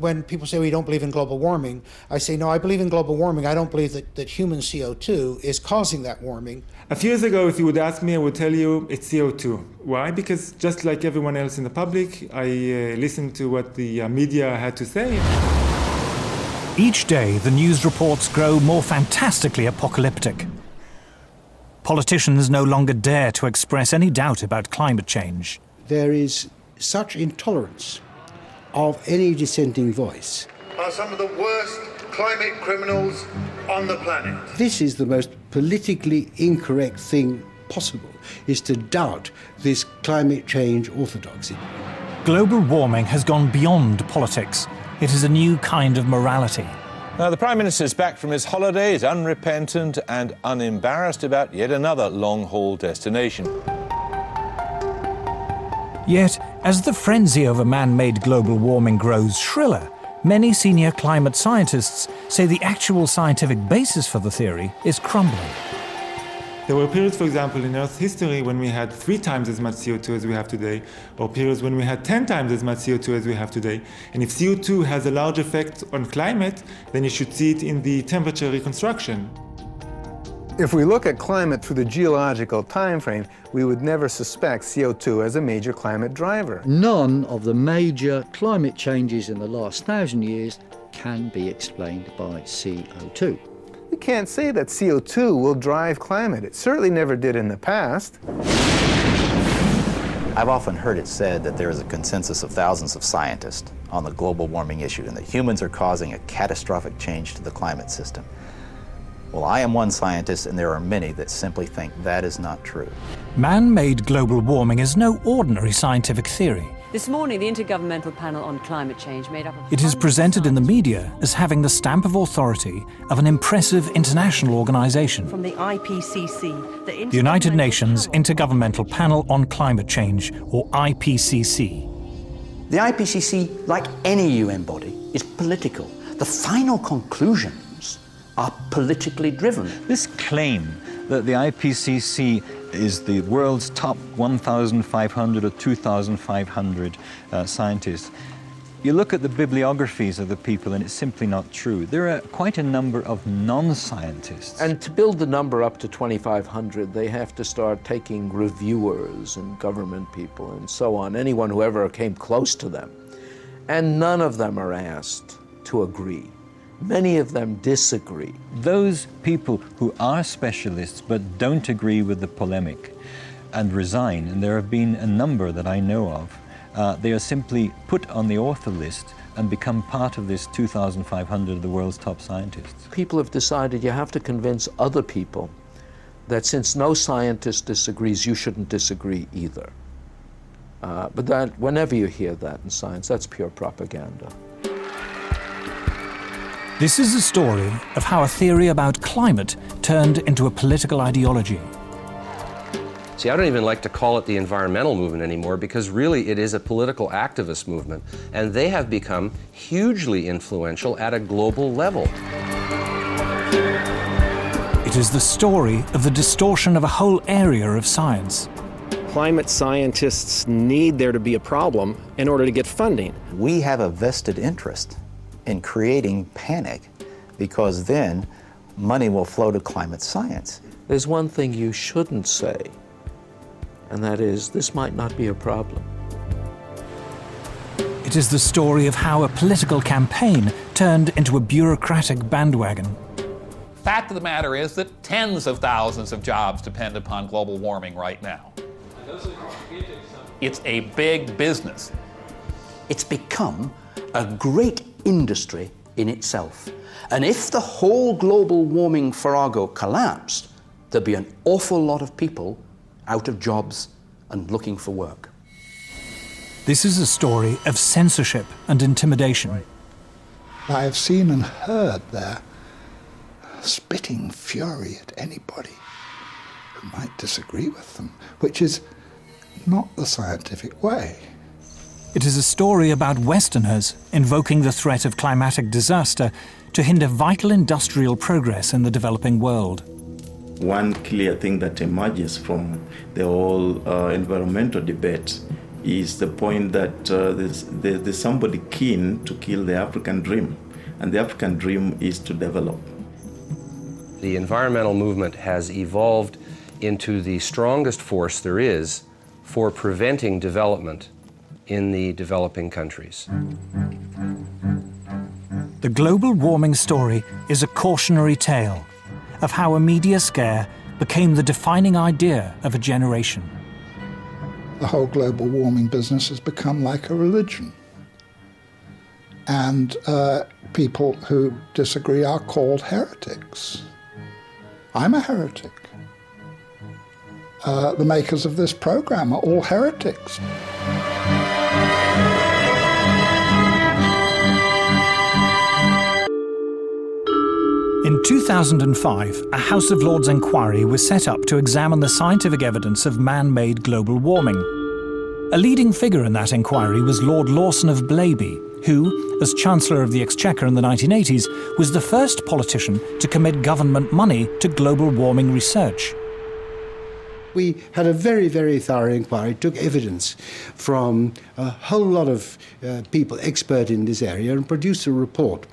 when people say we don't believe in global warming, I say, no, I believe in global warming. I don't believe that human CO2 is causing that warming. A few years ago, if you would ask me, I would tell you it's CO2. Why? Because just like everyone else in the public, I listened to what the media had to say. Each day, the news reports grow more fantastically apocalyptic. Politicians no longer dare to express any doubt about climate change. There is such intolerance of any dissenting voice. Are some of the worst climate criminals on the planet. This is the most politically incorrect thing possible, is to doubt this climate change orthodoxy. Global warming has gone beyond politics. It is a new kind of morality. Now, the Prime Minister's back from his holidays, unrepentant and unembarrassed about yet another long-haul destination. Yet, as the frenzy over man-made global warming grows shriller, many senior climate scientists say the actual scientific basis for the theory is crumbling. There were periods, for example, in Earth's history when we had 3 times as much CO2 as we have today, or periods when we had 10 times as much CO2 as we have today. And if CO2 has a large effect on climate, then you should see it in the temperature reconstruction. If we look at climate through the geological time frame, we would never suspect CO2 as a major climate driver. None of the major climate changes in the last 1,000 years can be explained by CO2. We can't say that CO2 will drive climate. It certainly never did in the past. I've often heard it said that there is a consensus of thousands of scientists on the global warming issue and that humans are causing a catastrophic change to the climate system. Well, I am one scientist, and there are many that simply think that is not true. Man-made global warming is no ordinary scientific theory. This morning, the Intergovernmental Panel on Climate Change made up of... It is presented in the media as having the stamp of authority of an impressive international organization. From the IPCC, the United Nations Intergovernmental Panel on Climate Change, or IPCC. The IPCC, like any UN body, is political. The final conclusions are politically driven. This claim that the IPCC is the world's top 1,500 or 2,500 scientists, you look at the bibliographies of the people and it's simply not true. There are quite a number of non-scientists. And to build the number up to 2,500, they have to start taking reviewers and government people and so on, anyone who ever came close to them. And none of them are asked to agree. Many of them disagree. Those people who are specialists but don't agree with the polemic and resign, and there have been a number that I know of, they are simply put on the author list and become part of this 2,500 of the world's top scientists. People have decided you have to convince other people that since no scientist disagrees, you shouldn't disagree either. But that, whenever you hear that in science, that's pure propaganda. This is a story of how a theory about climate turned into a political ideology. See, I don't even like to call it the environmental movement anymore because really it is a political activist movement, and they have become hugely influential at a global level. It is the story of the distortion of a whole area of science. Climate scientists need there to be a problem in order to get funding. We have a vested interest in creating panic, because then money will flow to climate science. There's one thing you shouldn't say, and that is, this might not be a problem. It is the story of how a political campaign turned into a bureaucratic bandwagon. Fact of the matter is that tens of thousands of jobs depend upon global warming right now. It's a big business. It's become a great industry in itself. And if the whole global warming farrago collapsed, there'd be an awful lot of people out of jobs and looking for work. This is a story of censorship and intimidation. I have seen and heard their spitting fury at anybody who might disagree with them, which is not the scientific way. It is a story about Westerners invoking the threat of climatic disaster to hinder vital industrial progress in the developing world. One clear thing that emerges from the whole environmental debate is the point that there's somebody keen to kill the African dream, and the African dream is to develop. The environmental movement has evolved into the strongest force there is for preventing development in the developing countries. The global warming story is a cautionary tale of how a media scare became the defining idea of a generation. The whole global warming business has become like a religion. And people who disagree are called heretics. I'm a heretic. The makers of this program are all heretics. In 2005, a House of Lords inquiry was set up to examine the scientific evidence of man-made global warming. A leading figure in that inquiry was Lord Lawson of Blaby, who, as Chancellor of the Exchequer in the 1980s, was the first politician to commit government money to global warming research. We had a very, very thorough inquiry, took evidence from a whole lot of people expert in this area and produced a report.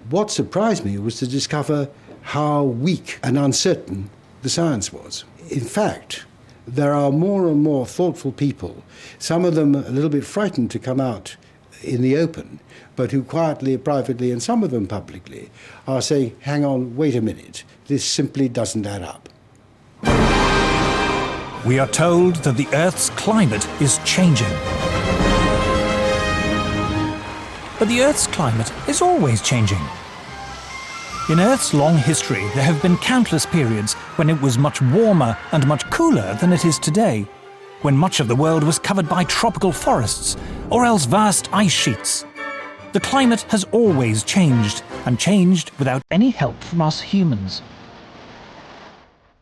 What surprised me was to discover how weak and uncertain the science was. In fact, there are more and more thoughtful people, some of them a little bit frightened to come out in the open, but who quietly, privately, and some of them publicly, are saying, hang on, wait a minute, this simply doesn't add up. We are told that the Earth's climate is changing. But the Earth's climate is always changing. In Earth's long history, there have been countless periods when it was much warmer and much cooler than it is today, when much of the world was covered by tropical forests, or else vast ice sheets. The climate has always changed, and changed without any help from us humans.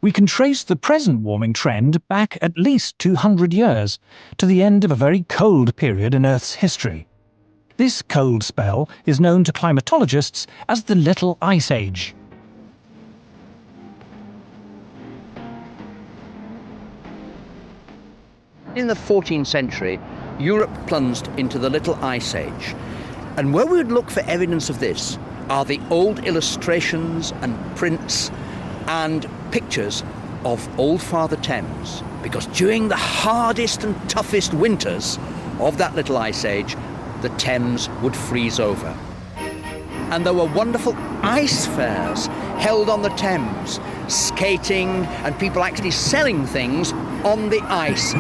We can trace the present warming trend back at least 200 years, to the end of a very cold period in Earth's history. This cold spell is known to climatologists as the Little Ice Age. In the 14th century, Europe plunged into the Little Ice Age. And where we would look for evidence of this are the old illustrations and prints and pictures of Old Father Thames. Because during the hardest and toughest winters of that Little Ice Age, the Thames would freeze over. And there were wonderful ice fairs held on the Thames, skating and people actually selling things on the ice.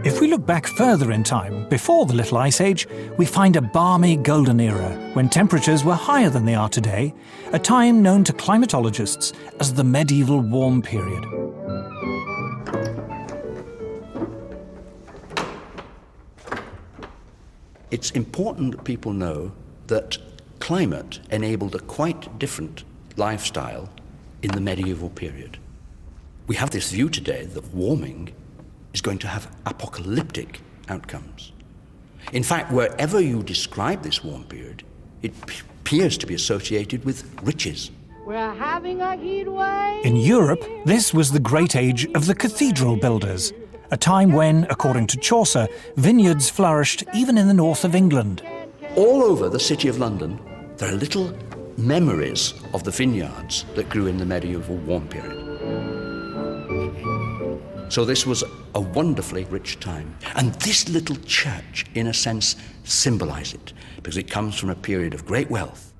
If we look back further in time, before the Little Ice Age, we find a balmy golden era, when temperatures were higher than they are today, a time known to climatologists as the medieval warm period. It's important that people know that climate enabled a quite different lifestyle in the medieval period. We have this view today that warming is going to have apocalyptic outcomes. In fact, wherever you describe this warm period, it appears to be associated with riches. We're having a heat wave. In Europe, this was the great age of the cathedral builders, a time when, according to Chaucer, vineyards flourished even in the north of England. All over the city of London, there are little memories of the vineyards that grew in the medieval warm period. So this was a wonderfully rich time. And this little church, in a sense, symbolizes it, because it comes from a period of great wealth.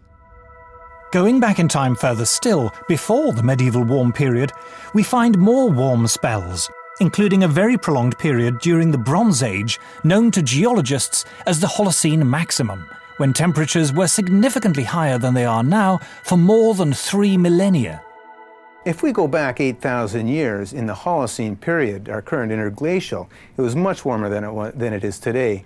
Going back in time further still, before the medieval warm period, we find more warm spells, including a very prolonged period during the Bronze Age, known to geologists as the Holocene maximum, when temperatures were significantly higher than they are now for more than 3 millennia. If we go back 8,000 years in the Holocene period, our current interglacial, it was much warmer than it is today.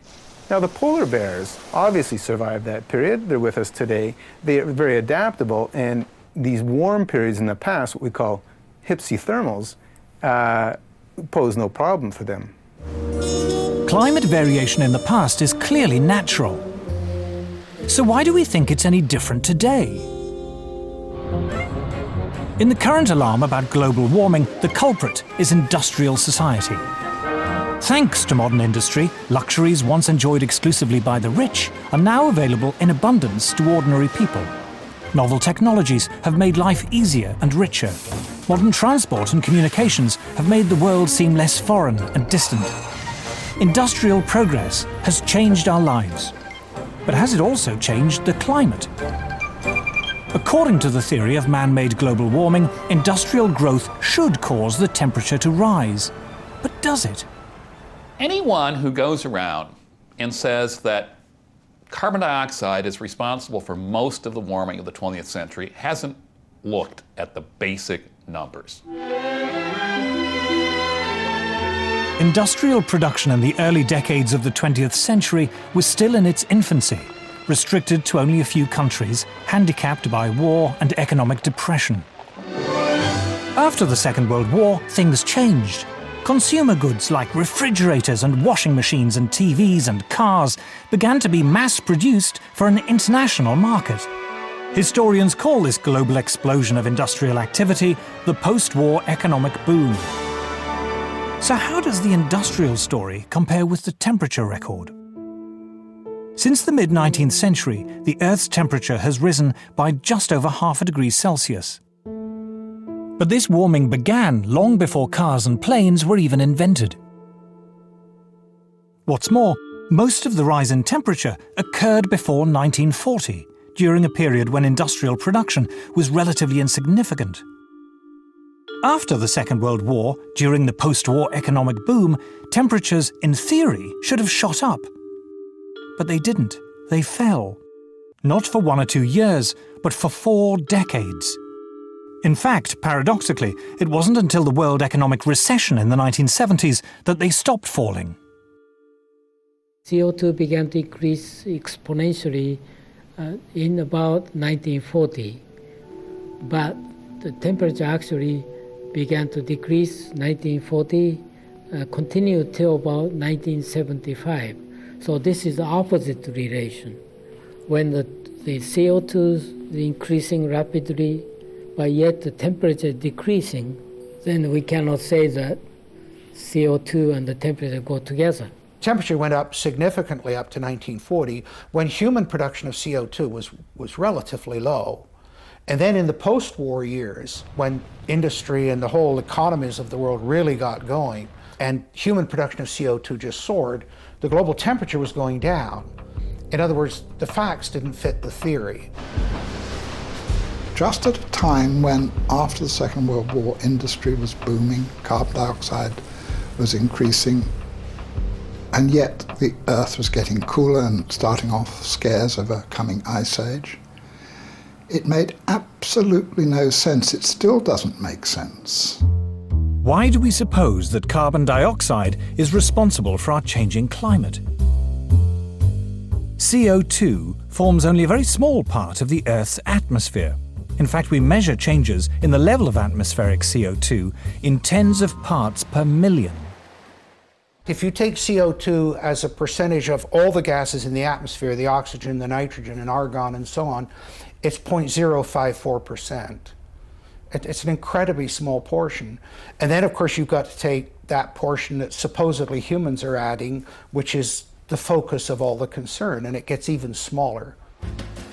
Now, the polar bears obviously survived that period. They're with us today. They are very adaptable, and these warm periods in the past, what we call hypsithermals, pose no problem for them. Climate variation in the past is clearly natural. So why do we think it's any different today? In the current alarm about global warming, the culprit is industrial society. Thanks to modern industry, luxuries once enjoyed exclusively by the rich are now available in abundance to ordinary people. Novel technologies have made life easier and richer. Modern transport and communications have made the world seem less foreign and distant. Industrial progress has changed our lives. But has it also changed the climate? According to the theory of man-made global warming, industrial growth should cause the temperature to rise. But does it? Anyone who goes around and says that carbon dioxide is responsible for most of the warming of the 20th century hasn't looked at the basic numbers. Industrial production in the early decades of the 20th century was still in its infancy, restricted to only a few countries, handicapped by war and economic depression. After the Second World War, things changed. Consumer goods like refrigerators and washing machines and TVs and cars began to be mass-produced for an international market. Historians call this global explosion of industrial activity the post-war economic boom. So how does the industrial story compare with the temperature record? Since the mid-19th century, the Earth's temperature has risen by just over 0.5 degrees Celsius. But this warming began long before cars and planes were even invented. What's more, most of the rise in temperature occurred before 1940, during a period when industrial production was relatively insignificant. After the Second World War, during the post-war economic boom, temperatures, in theory, should have shot up. But they didn't. They fell. Not for 1 or 2 years, but for 4 decades. In fact, paradoxically, it wasn't until the world economic recession in the 1970s that they stopped falling. CO2 began to increase exponentially in about 1940, but the temperature actually began to decrease 1940, continued till about 1975. So this is the opposite relation. When the CO2 is increasing rapidly, but yet the temperature decreasing, then we cannot say that CO2 and the temperature go together. Temperature went up significantly up to 1940 when human production of CO2 was relatively low. And then in the post-war years, when industry and the whole economies of the world really got going, and human production of CO2 just soared, the global temperature was going down. In other words, the facts didn't fit the theory. Just at a time when, after the Second World War, industry was booming, carbon dioxide was increasing, and yet the Earth was getting cooler and starting off scares of a coming ice age. It made absolutely no sense. It still doesn't make sense. Why do we suppose that carbon dioxide is responsible for our changing climate? CO2 forms only a very small part of the Earth's atmosphere. In fact, we measure changes in the level of atmospheric CO2 in tens of parts per million. If you take CO2 as a percentage of all the gases in the atmosphere, the oxygen, the nitrogen, and argon, and so on, it's 0.054%. It's an incredibly small portion. And then, of course, you've got to take that portion that supposedly humans are adding, which is the focus of all the concern, and it gets even smaller.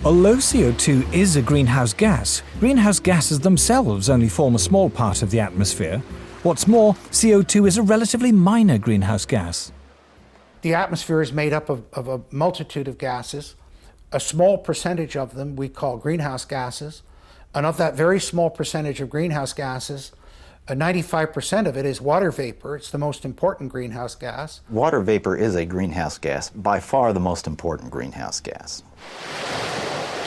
Although CO2 is a greenhouse gases themselves only form a small part of the atmosphere. What's more, CO2 is a relatively minor greenhouse gas. The atmosphere is made up of a multitude of gases. A small percentage of them we call greenhouse gases. And of that very small percentage of greenhouse gases, 95% of it is water vapor. It's the most important greenhouse gas. Water vapor is a greenhouse gas, by far the most important greenhouse gas.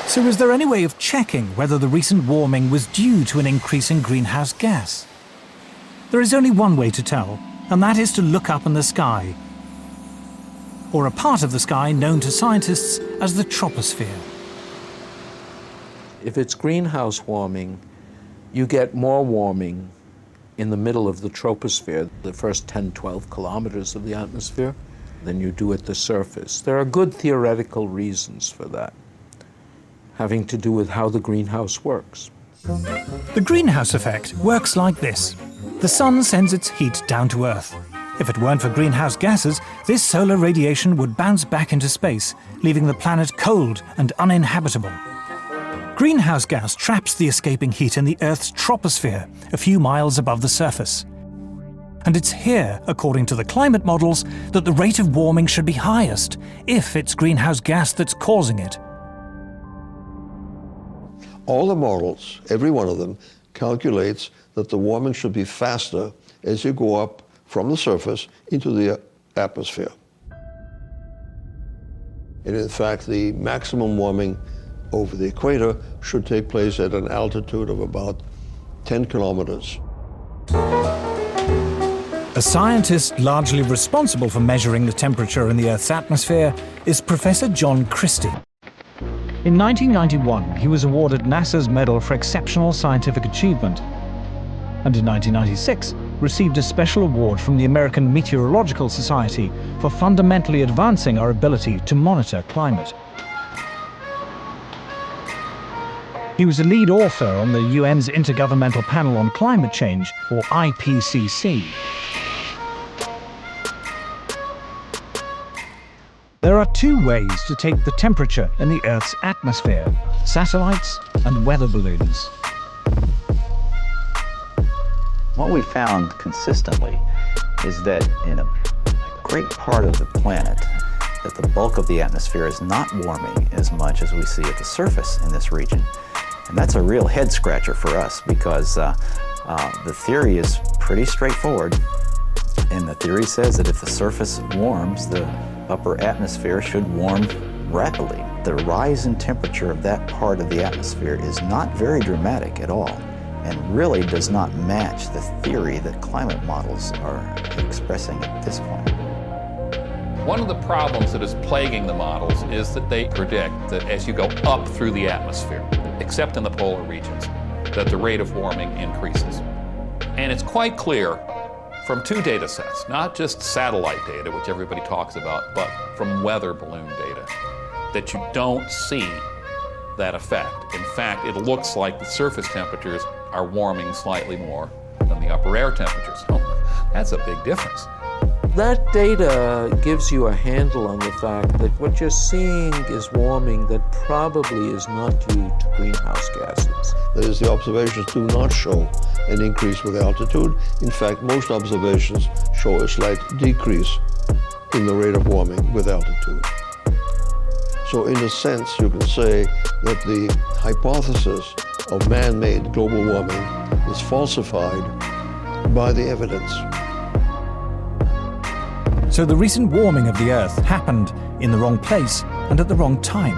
So is there any way of checking whether the recent warming was due to an increase in greenhouse gas? There is only one way to tell, and that is to look up in the sky, or a part of the sky known to scientists as the troposphere. If it's greenhouse warming, you get more warming in the middle of the troposphere, the first 10, 12 kilometers of the atmosphere, than you do at the surface. There are good theoretical reasons for that, having to do with how the greenhouse works. The greenhouse effect works like this. The sun sends its heat down to Earth. If it weren't for greenhouse gases, this solar radiation would bounce back into space, leaving the planet cold and uninhabitable. Greenhouse gas traps the escaping heat in the Earth's troposphere, a few miles above the surface. And it's here, according to the climate models, that the rate of warming should be highest, if it's greenhouse gas that's causing it. All the models, every one of them, calculates that the warming should be faster as you go up from the surface into the atmosphere. And in fact, the maximum warming over the equator should take place at an altitude of about 10 kilometers. A scientist largely responsible for measuring the temperature in the Earth's atmosphere is Professor John Christie. In 1991, he was awarded NASA's Medal for Exceptional Scientific Achievement, and in 1996 received a special award from the American Meteorological Society for fundamentally advancing our ability to monitor climate. He was a lead author on the UN's Intergovernmental Panel on Climate Change, or IPCC. There are two ways to take the temperature in the Earth's atmosphere: satellites and weather balloons. What we found consistently is that in a great part of the planet, that the bulk of the atmosphere is not warming as much as we see at the surface in this region. And that's a real head scratcher for us, because the theory is pretty straightforward. And the theory says that if the surface warms, the upper atmosphere should warm rapidly. The rise in temperature of that part of the atmosphere is not very dramatic at all, and really does not match the theory that climate models are expressing at this point. One of the problems that is plaguing the models is that they predict that as you go up through the atmosphere, except in the polar regions, that the rate of warming increases. And it's quite clear from two data sets, not just satellite data, which everybody talks about, but from weather balloon data, that you don't see that effect. In fact, it looks like the surface temperatures are warming slightly more than the upper air temperatures. Oh, that's a big difference. That data gives you a handle on the fact that what you're seeing is warming that probably is not due to greenhouse gases. That is, the observations do not show an increase with altitude. In fact, most observations show a slight decrease in the rate of warming with altitude. So in a sense, you can say that the hypothesis of man-made global warming is falsified by the evidence. So the recent warming of the Earth happened in the wrong place and at the wrong time.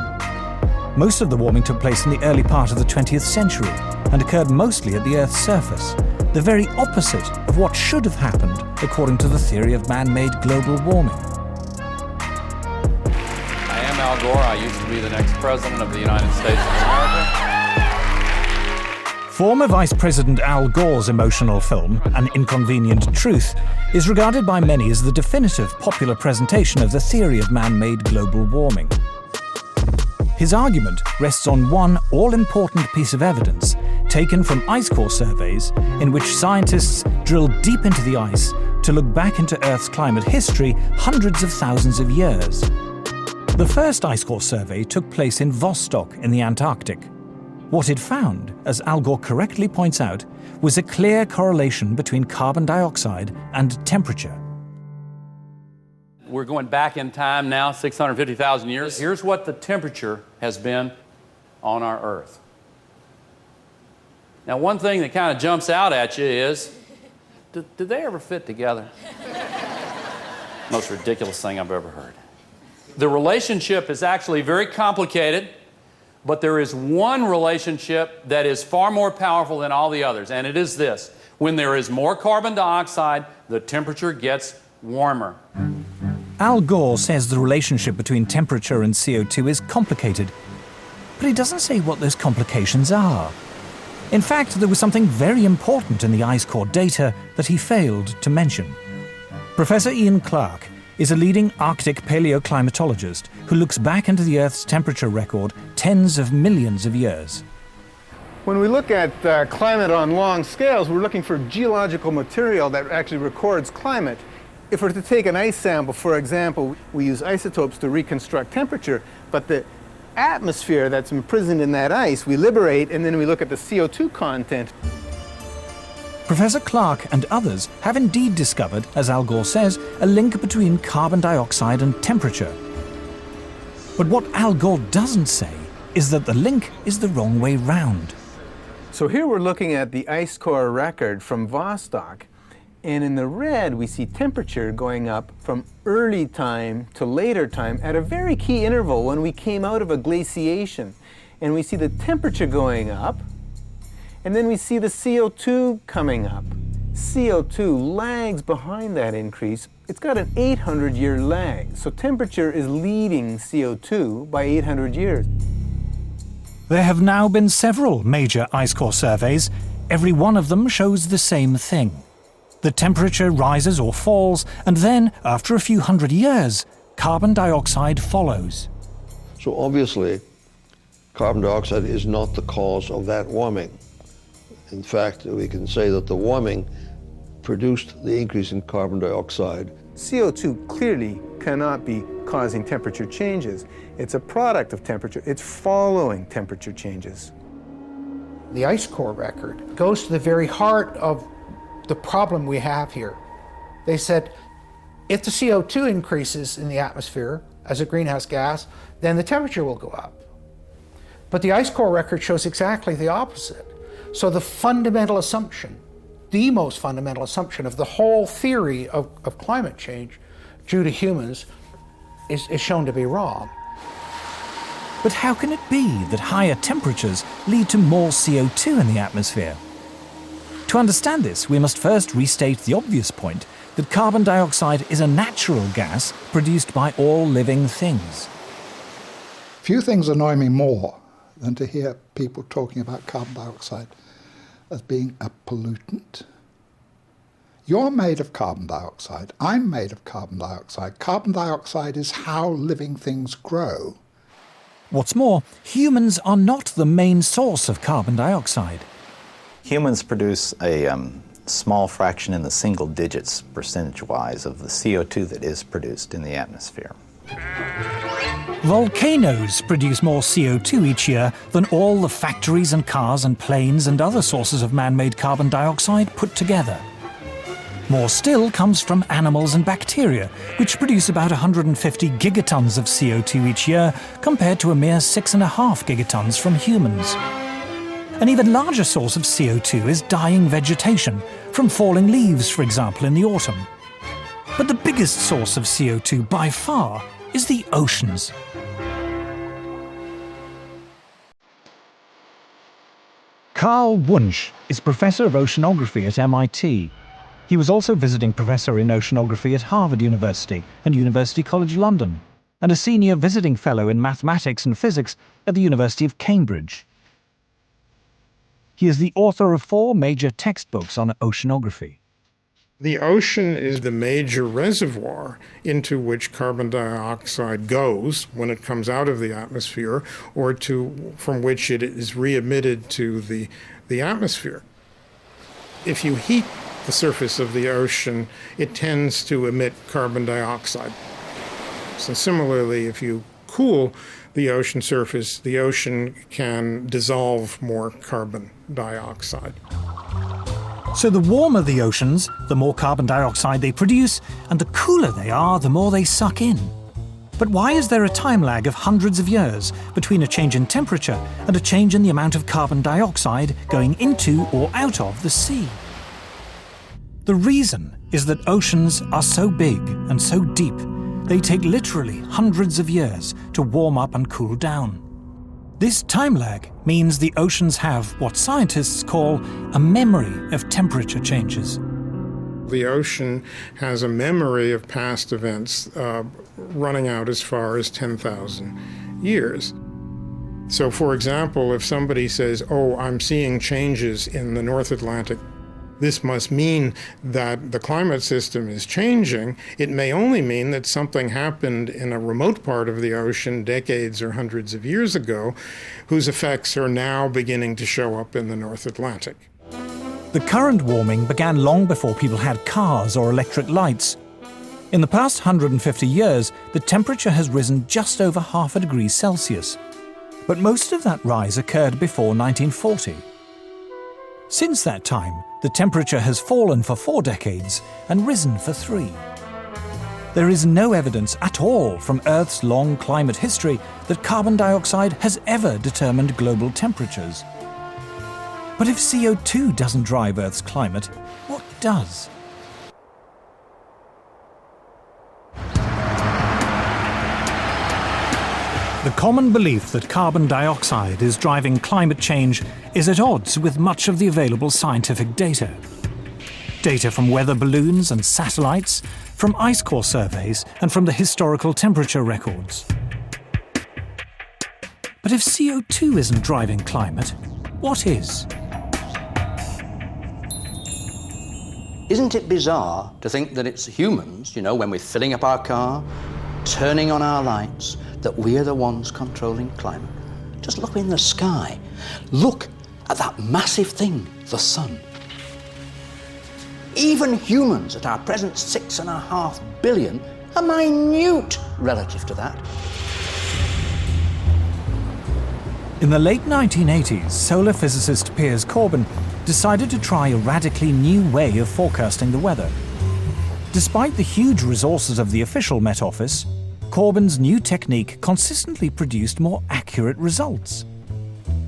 Most of the warming took place in the early part of the 20th century and occurred mostly at the Earth's surface, the very opposite of what should have happened according to the theory of man-made global warming. I am Al Gore. I used to be the next president of the United States of America. Former Vice President Al Gore's emotional film, An Inconvenient Truth, is regarded by many as the definitive popular presentation of the theory of man-made global warming. His argument rests on one all-important piece of evidence taken from ice core surveys in which scientists drilled deep into the ice to look back into Earth's climate history hundreds of thousands of years. The first ice core survey took place in Vostok in the Antarctic. What it found, as Al Gore correctly points out, was a clear correlation between carbon dioxide and temperature. We're going back in time now, 650,000 years. Here's what the temperature has been on our Earth. Now, one thing that kind of jumps out at you is, did they ever fit together? Most ridiculous thing I've ever heard. The relationship is actually very complicated, but there is one relationship that is far more powerful than all the others, and it is this. When there is more carbon dioxide, the temperature gets warmer. Al Gore says the relationship between temperature and CO2 is complicated, but he doesn't say what those complications are. In fact, there was something very important in the ice core data that he failed to mention. Professor Ian Clark is a leading Arctic paleoclimatologist who looks back into the Earth's temperature record tens of millions of years. When we look at climate on long scales, we're looking for geological material that actually records climate If we're to take an ice sample, for example, we use isotopes to reconstruct temperature, but the atmosphere that's imprisoned in that ice, we liberate, and then we look at the CO2 content. Professor Clark and others have indeed discovered, as Al Gore says, a link between carbon dioxide and temperature. But what Al Gore doesn't say is that the link is the wrong way round. So here we're looking at the ice core record from Vostok, and in the red we see temperature going up from early time to later time at a very key interval when we came out of a glaciation. And we see the temperature going up, and then we see the CO2 coming up. CO2 lags behind that increase. It's got an 800-year lag, so temperature is leading CO2 by 800 years. There have now been several major ice core surveys. Every one of them shows the same thing. The temperature rises or falls, and then, after a few hundred years, carbon dioxide follows. So obviously, carbon dioxide is not the cause of that warming. In fact, we can say that the warming produced the increase in carbon dioxide. CO2 clearly cannot be causing temperature changes. It's a product of temperature. It's following temperature changes. The ice core record goes to the very heart of the problem we have here. They said, if the CO2 increases in the atmosphere as a greenhouse gas, then the temperature will go up. But the ice core record shows exactly the opposite. So the fundamental assumption, the most fundamental assumption of the whole theory of climate change due to humans is shown to be wrong. But how can it be that higher temperatures lead to more CO2 in the atmosphere? To understand this, we must first restate the obvious point that carbon dioxide is a natural gas produced by all living things. Few things annoy me more than to hear people talking about carbon dioxide as being a pollutant. You're made of carbon dioxide. I'm made of carbon dioxide. Carbon dioxide is how living things grow. What's more, humans are not the main source of carbon dioxide. Humans produce a small fraction in the single digits percentage-wise of the CO2 that is produced in the atmosphere. Volcanoes produce more CO2 each year than all the factories and cars and planes and other sources of man-made carbon dioxide put together. More still comes from animals and bacteria, which produce about 150 gigatons of CO2 each year, compared to a mere 6.5 gigatons from humans. An even larger source of CO2 is dying vegetation, from falling leaves, for example, in the autumn. But the biggest source of CO2 by far is the oceans. Carl Wunsch is Professor of Oceanography at MIT. He was also visiting Professor in Oceanography at Harvard University and University College London, and a Senior Visiting Fellow in Mathematics and Physics at the University of Cambridge. He is the author of 4 major textbooks on oceanography. The ocean is the major reservoir into which carbon dioxide goes when it comes out of the atmosphere, or from which it is re-emitted to the atmosphere. If you heat the surface of the ocean, it tends to emit carbon dioxide. So similarly, if you cool the ocean surface, the ocean can dissolve more carbon dioxide. So the warmer the oceans, the more carbon dioxide they produce, and the cooler they are, the more they suck in. But why is there a time lag of hundreds of years between a change in temperature and a change in the amount of carbon dioxide going into or out of the sea? The reason is that oceans are so big and so deep, they take literally hundreds of years to warm up and cool down. This time lag means the oceans have what scientists call a memory of temperature changes. The ocean has a memory of past events running out as far as 10,000 years. So, for example, if somebody says, "Oh, I'm seeing changes in the North Atlantic," this must mean that the climate system is changing. It may only mean that something happened in a remote part of the ocean decades or hundreds of years ago, whose effects are now beginning to show up in the North Atlantic. The current warming began long before people had cars or electric lights. In the past 150 years, the temperature has risen just over half a degree Celsius. But most of that rise occurred before 1940. Since that time, the temperature has fallen for 4 decades and risen for 3. There is no evidence at all from Earth's long climate history that carbon dioxide has ever determined global temperatures. But if CO2 doesn't drive Earth's climate, what does? The common belief that carbon dioxide is driving climate change is at odds with much of the available scientific data. Data from weather balloons and satellites, from ice core surveys, and from the historical temperature records. But if CO2 isn't driving climate, what is? Isn't it bizarre to think that it's humans, when we're filling up our car, turning on our lights, that we're the ones controlling climate? Just look in the sky. Look at that massive thing, the sun. Even humans at our present 6.5 billion are minute relative to that. In the late 1980s, solar physicist Piers Corbyn decided to try a radically new way of forecasting the weather. Despite the huge resources of the official Met Office, Corbyn's new technique consistently produced more accurate results.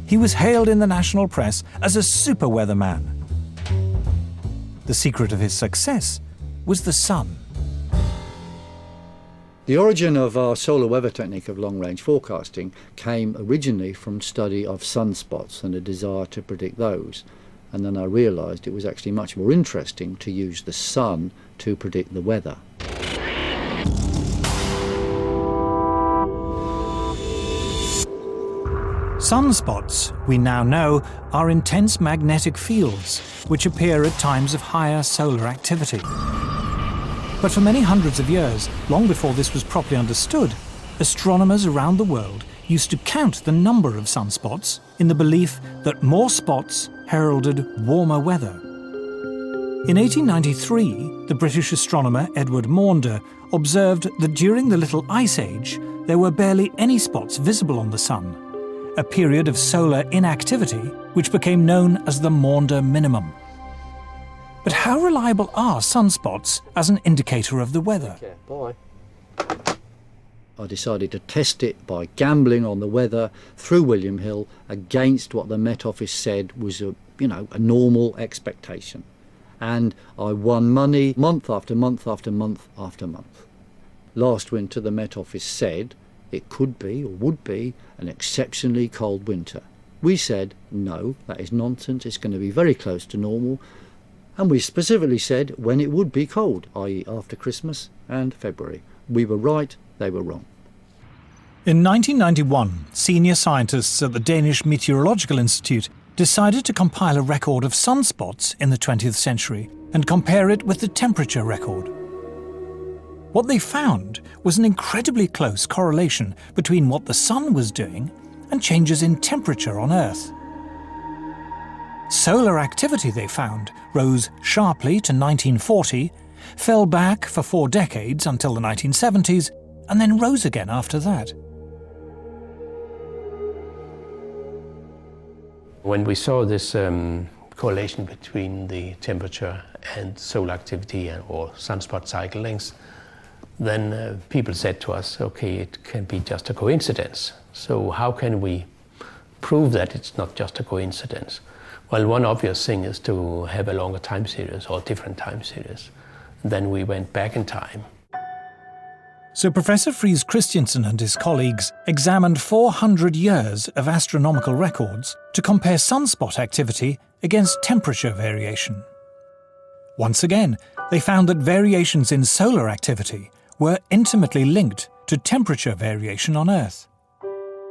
He was hailed in the national press as a super weatherman. The secret of his success was the sun. The origin of our solar weather technique of long-range forecasting came originally from study of sunspots and a desire to predict those. And then I realised it was actually much more interesting to use the sun to predict the weather. Sunspots, we now know, are intense magnetic fields which appear at times of higher solar activity. But for many hundreds of years, long before this was properly understood, astronomers around the world used to count the number of sunspots in the belief that more spots heralded warmer weather. In 1893, the British astronomer Edward Maunder observed that during the Little Ice Age, there were barely any spots visible on the sun, a period of solar inactivity which became known as the Maunder minimum. But how reliable are sunspots as an indicator of the weather? Okay, bye. I decided to test it by gambling on the weather through William Hill against what the Met Office said was a normal expectation. And I won money month after month after month after month. Last winter the Met Office said it could be or would be an exceptionally cold winter. We said, no, that is nonsense, it's going to be very close to normal. And we specifically said when it would be cold, i.e. after Christmas and February. We were right, they were wrong. In 1991, senior scientists at the Danish Meteorological Institute decided to compile a record of sunspots in the 20th century and compare it with the temperature record. What they found was an incredibly close correlation between what the sun was doing and changes in temperature on Earth. Solar activity, they found, rose sharply to 1940, fell back for 4 decades until the 1970s, and then rose again after that. When we saw this correlation between the temperature and solar activity or sunspot cycle lengths, then people said to us, okay, it can be just a coincidence. So how can we prove that it's not just a coincidence? Well, one obvious thing is to have a longer time series or different time series. Then we went back in time. So Professor Friis Christiansen and his colleagues examined 400 years of astronomical records to compare sunspot activity against temperature variation. Once again, they found that variations in solar activity were intimately linked to temperature variation on Earth.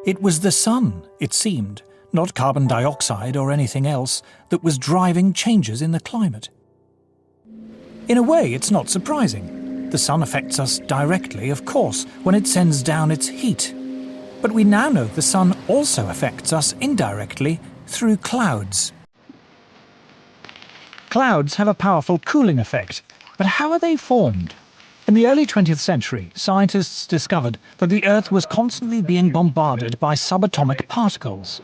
It was the sun, it seemed, not carbon dioxide or anything else, that was driving changes in the climate. In a way, it's not surprising. The sun affects us directly, of course, when it sends down its heat. But we now know the sun also affects us indirectly through clouds. Clouds have a powerful cooling effect, but how are they formed? In the early 20th century, scientists discovered that the Earth was constantly being bombarded by subatomic particles.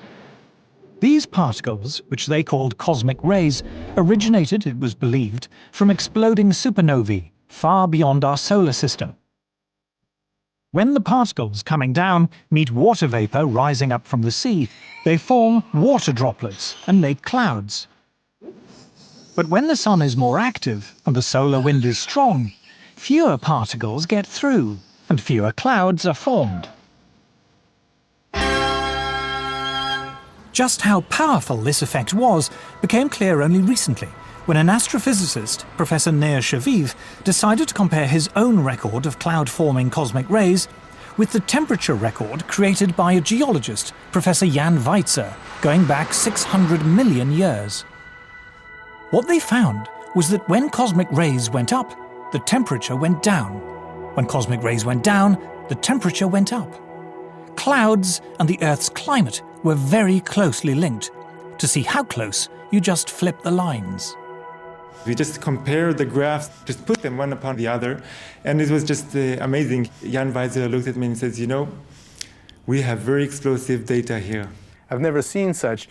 These particles, which they called cosmic rays, originated, it was believed, from exploding supernovae far beyond our solar system. When the particles coming down meet water vapor rising up from the sea, they form water droplets and make clouds. But when the sun is more active and the solar wind is strong, fewer particles get through and fewer clouds are formed. Just how powerful this effect was became clear only recently, when an astrophysicist, Professor Nir Shaviv, decided to compare his own record of cloud-forming cosmic rays with the temperature record created by a geologist, Professor Jan Weitzer, going back 600 million years. What they found was that when cosmic rays went up, the temperature went down. When cosmic rays went down, the temperature went up. Clouds and the Earth's climate were very closely linked. To see how close, you just flip the lines. We just compared the graphs, just put them one upon the other, and it was just amazing. Jan Weitzer looked at me and says, you know, we have very explosive data here. I've never seen such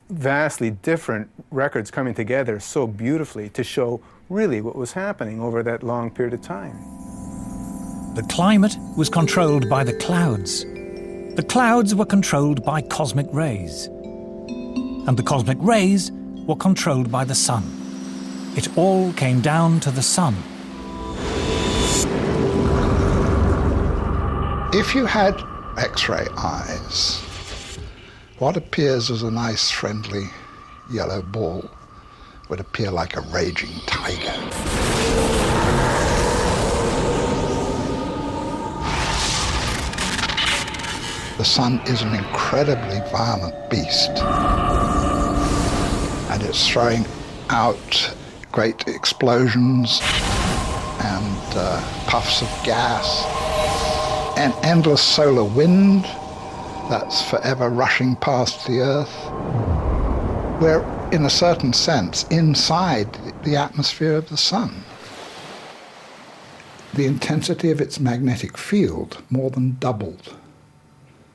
vastly different records coming together so beautifully to show really what was happening over that long period of time. The climate was controlled by the clouds. The clouds were controlled by cosmic rays. And the cosmic rays were controlled by the sun. It all came down to the sun. If you had X-ray eyes, what appears as a nice, friendly yellow ball would appear like a raging tiger. The sun is an incredibly violent beast, and it's throwing out great explosions and puffs of gas, an endless solar wind that's forever rushing past the Earth. We're, in a certain sense, inside the atmosphere of the sun. The intensity of its magnetic field more than doubled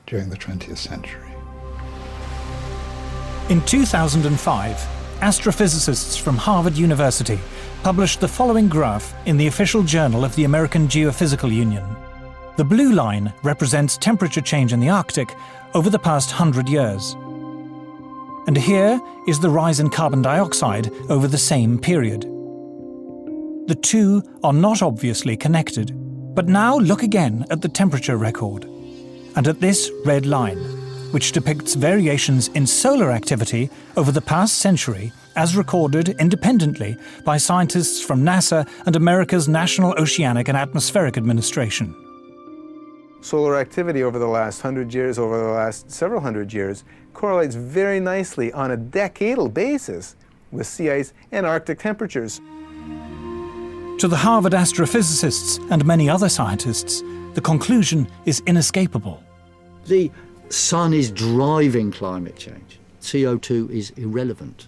during the 20th century. In 2005, astrophysicists from Harvard University published the following graph in the official journal of the American Geophysical Union. The blue line represents temperature change in the Arctic over the past 100 years. And here is the rise in carbon dioxide over the same period. The two are not obviously connected, but now look again at the temperature record, and at this red line, which depicts variations in solar activity over the past century as recorded independently by scientists from NASA and America's National Oceanic and Atmospheric Administration. Solar activity over the last 100 years, over the last several hundred years, correlates very nicely on a decadal basis with sea ice and Arctic temperatures. To the Harvard astrophysicists and many other scientists, the conclusion is inescapable. The sun is driving climate change. CO2 is irrelevant.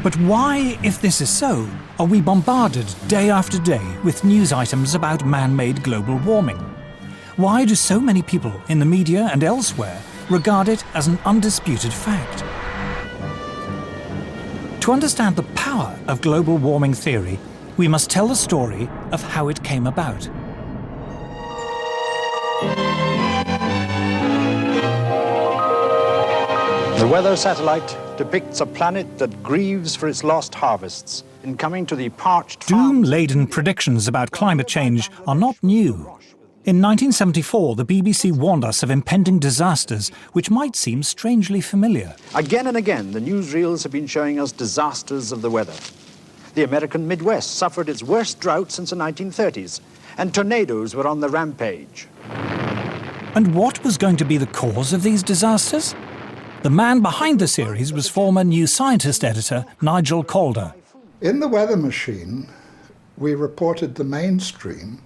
But why, if this is so, are we bombarded day after day with news items about man-made global warming? Why do so many people in the media and elsewhere regard it as an undisputed fact? To understand the power of global warming theory, we must tell the story of how it came about. The weather satellite depicts a planet that grieves for its lost harvests in coming to the parched... Doom-laden predictions about climate change are not new. In 1974, the BBC warned us of impending disasters which might seem strangely familiar. Again and again, the newsreels have been showing us disasters of the weather. The American Midwest suffered its worst drought since the 1930s, and tornadoes were on the rampage. And what was going to be the cause of these disasters? The man behind the series was former New Scientist editor Nigel Calder. In The Weather Machine, we reported the mainstream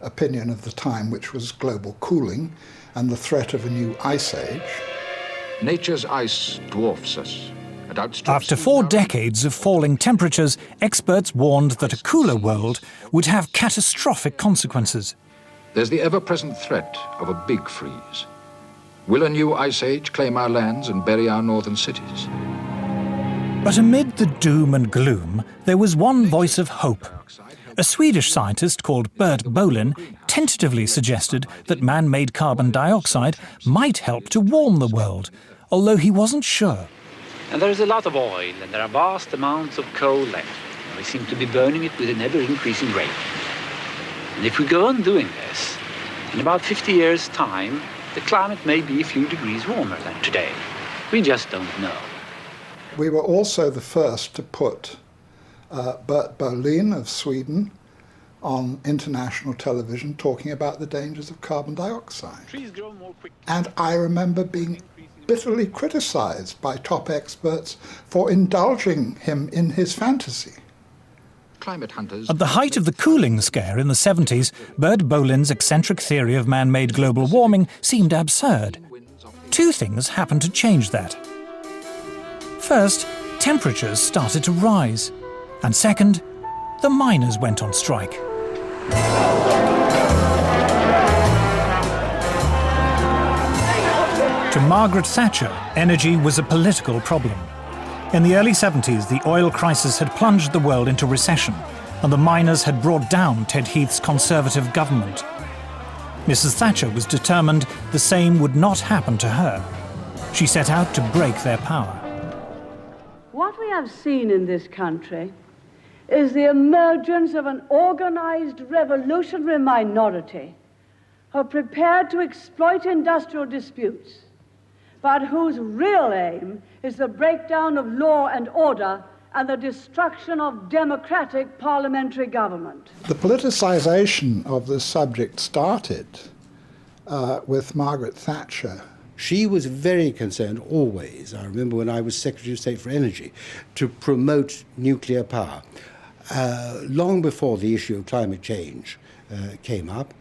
opinion of the time, which was global cooling and the threat of a new ice age. Nature's ice dwarfs us, After 4 decades of falling temperatures, experts warned that a cooler world would have catastrophic consequences. There's the ever-present threat of a big freeze. Will a new ice age claim our lands and bury our northern cities? But amid the doom and gloom, there was one voice of hope. A Swedish scientist called Bert Bolin tentatively suggested that man-made carbon dioxide might help to warm the world, although he wasn't sure. And there is a lot of oil, and there are vast amounts of coal left. And we seem to be burning it with an ever-increasing rate. And if we go on doing this, in about 50 years' time, the climate may be a few degrees warmer than today. We just don't know. We were also the first to put Bert Bolin of Sweden on international television talking about the dangers of carbon dioxide. And I remember being bitterly criticized by top experts for indulging him in his fantasy. At the height of the cooling scare in the 70s, Bert Bolin's eccentric theory of man-made global warming seemed absurd. 2 things happened to change that. First, temperatures started to rise. And second, the miners went on strike. To Margaret Thatcher, energy was a political problem. In the early 70s, the oil crisis had plunged the world into recession, and the miners had brought down Ted Heath's Conservative government. Mrs. Thatcher was determined the same would not happen to her. She set out to break their power. What we have seen in this country is the emergence of an organized revolutionary minority who are prepared to exploit industrial disputes, but whose real aim is the breakdown of law and order and the destruction of democratic parliamentary government. The politicization of this subject started with Margaret Thatcher. She was very concerned always, I remember when I was Secretary of State for Energy, to promote nuclear power. Long before the issue of climate change came up,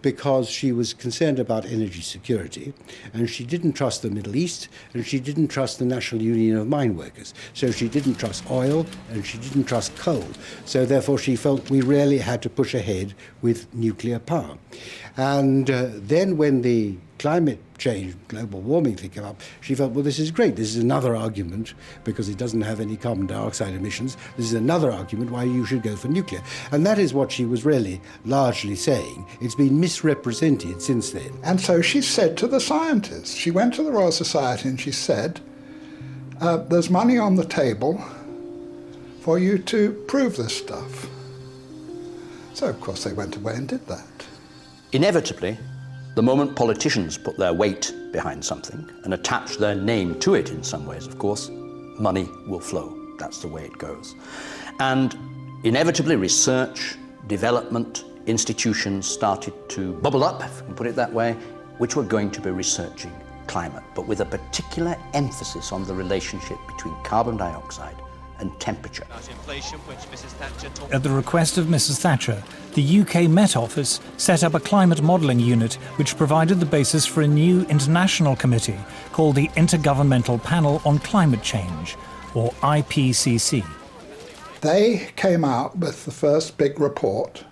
because she was concerned about energy security, and she didn't trust the Middle East, and she didn't trust the National Union of Mine Workers. So she didn't trust oil, and she didn't trust coal. So therefore she felt we really had to push ahead with nuclear power. And then when the climate change, global warming thing came up, she felt, well, this is great. This is another argument, because it doesn't have any carbon dioxide emissions. This is another argument why you should go for nuclear. And that is what she was really largely saying. It's been misrepresented since then. And so she said to the scientists, she went to the Royal Society and she said, there's money on the table for you to prove this stuff. So, of course, they went away and did that. Inevitably, the moment politicians put their weight behind something and attach their name to it in some ways, of course, money will flow. That's the way it goes. And inevitably, research, development, institutions started to bubble up, if we can put it that way, which were going to be researching climate, but with a particular emphasis on the relationship between carbon dioxide and temperature. At the request of Mrs. Thatcher, the UK Met Office set up a climate modelling unit which provided the basis for a new international committee called the Intergovernmental Panel on Climate Change, or IPCC. They came out with the first big report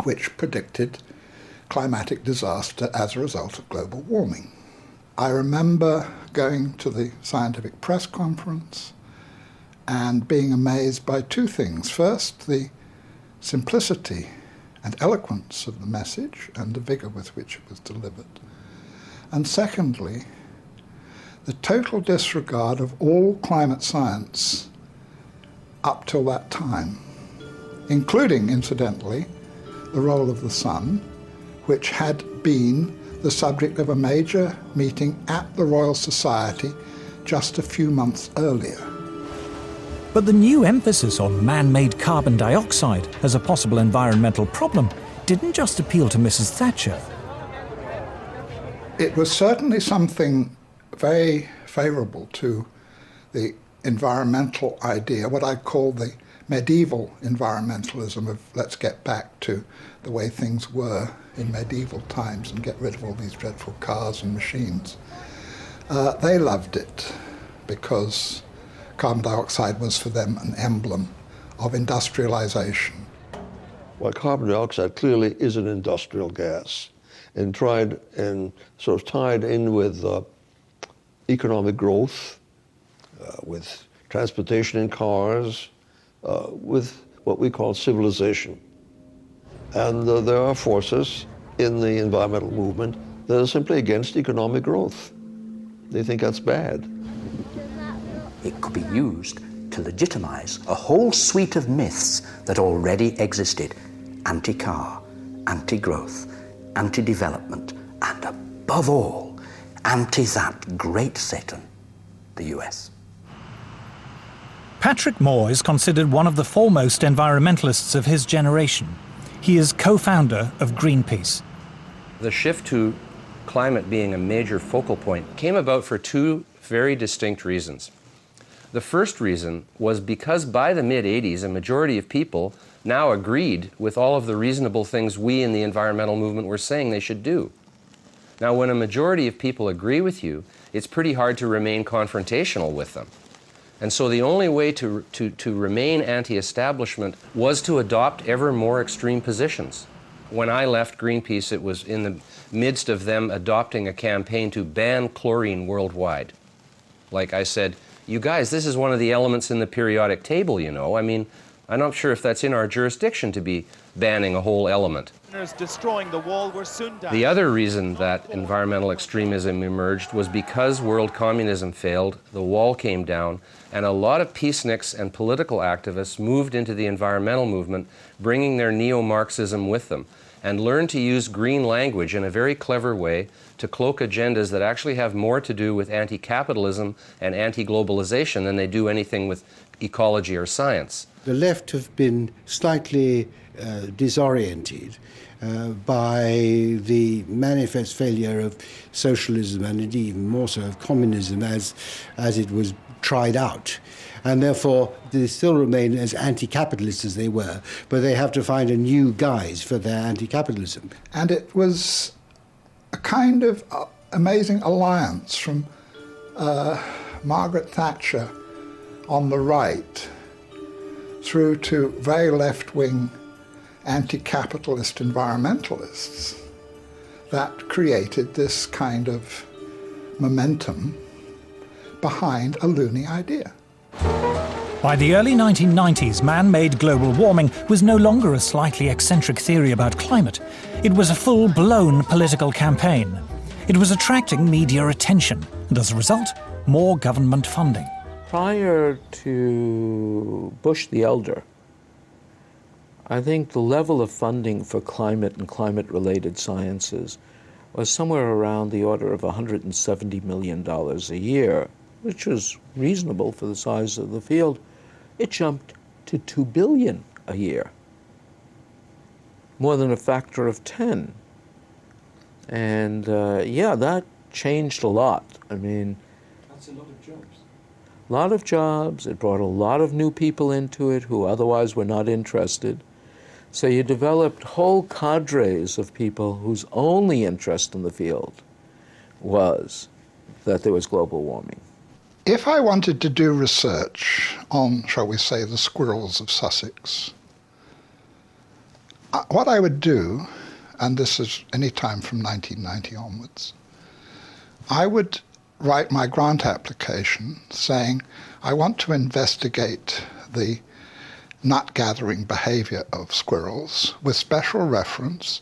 which predicted climatic disaster as a result of global warming. I remember going to the scientific press conference and being amazed by 2 things. First, the simplicity and eloquence of the message and the vigour with which it was delivered. And secondly, the total disregard of all climate science up till that time, including, incidentally, the role of the sun, which had been the subject of a major meeting at the Royal Society just a few months earlier. But the new emphasis on man-made carbon dioxide as a possible environmental problem didn't just appeal to Mrs. Thatcher. It was certainly something very favourable to the environmental idea, what I call the medieval environmentalism of let's get back to the way things were in medieval times and get rid of all these dreadful cars and machines. They loved it. because carbon dioxide was for them an emblem of industrialization. Well, carbon dioxide clearly is an industrial gas, and tried and sort of tied in with economic growth, with transportation in cars, with what we call civilization. And there are forces in the environmental movement that are simply against economic growth. They think that's bad. It could be used to legitimize a whole suite of myths that already existed: anti-car, anti-growth, anti-development, and above all, anti that great Satan, the US. Patrick Moore is considered one of the foremost environmentalists of his generation. He is co-founder of Greenpeace. The shift to climate being a major focal point came about for two very distinct reasons. The first reason was because by the mid-'80s, a majority of people now agreed with all of the reasonable things we in the environmental movement were saying they should do. Now, when a majority of people agree with you, it's pretty hard to remain confrontational with them. And so the only way to remain anti-establishment was to adopt ever more extreme positions. When I left Greenpeace, it was in the midst of them adopting a campaign to ban chlorine worldwide. Like I said, you guys, this is one of the elements in the periodic table, you know. I mean, I'm not sure if that's in our jurisdiction to be banning a whole element. Destroying the wall were soon done. The other reason that environmental extremism emerged was because world communism failed, the wall came down, and a lot of peaceniks and political activists moved into the environmental movement, bringing their neo-Marxism with them, and learned to use green language in a very clever way to cloak agendas that actually have more to do with anti-capitalism and anti-globalization than they do anything with ecology or science. The left have been slightly disoriented by the manifest failure of socialism and indeed even more so of communism as it was tried out. And therefore, they still remain as anti-capitalist as they were, but they have to find a new guise for their anti-capitalism. And it was a kind of amazing alliance from Margaret Thatcher on the right through to very left-wing anti-capitalist environmentalists that created this kind of momentum behind a loony idea. By the early 1990s, man-made global warming was no longer a slightly eccentric theory about climate. It was a full-blown political campaign. It was attracting media attention, and as a result, more government funding. Prior to Bush the Elder, I think the level of funding for climate and climate-related sciences was somewhere around the order of $170 million a year, which was reasonable for the size of the field. It jumped to $2 billion a year, more than a factor of 10. And yeah, that changed a lot. I mean, That's a lot of jobs. a lot of jobs. It brought a lot of new people into it who otherwise were not interested. So you developed whole cadres of people whose only interest in the field was that there was global warming. If I wanted to do research on, shall we say, the squirrels of Sussex, what I would do, and this is any time from 1990 onwards, I would write my grant application saying, I want to investigate the nut-gathering behavior of squirrels with special reference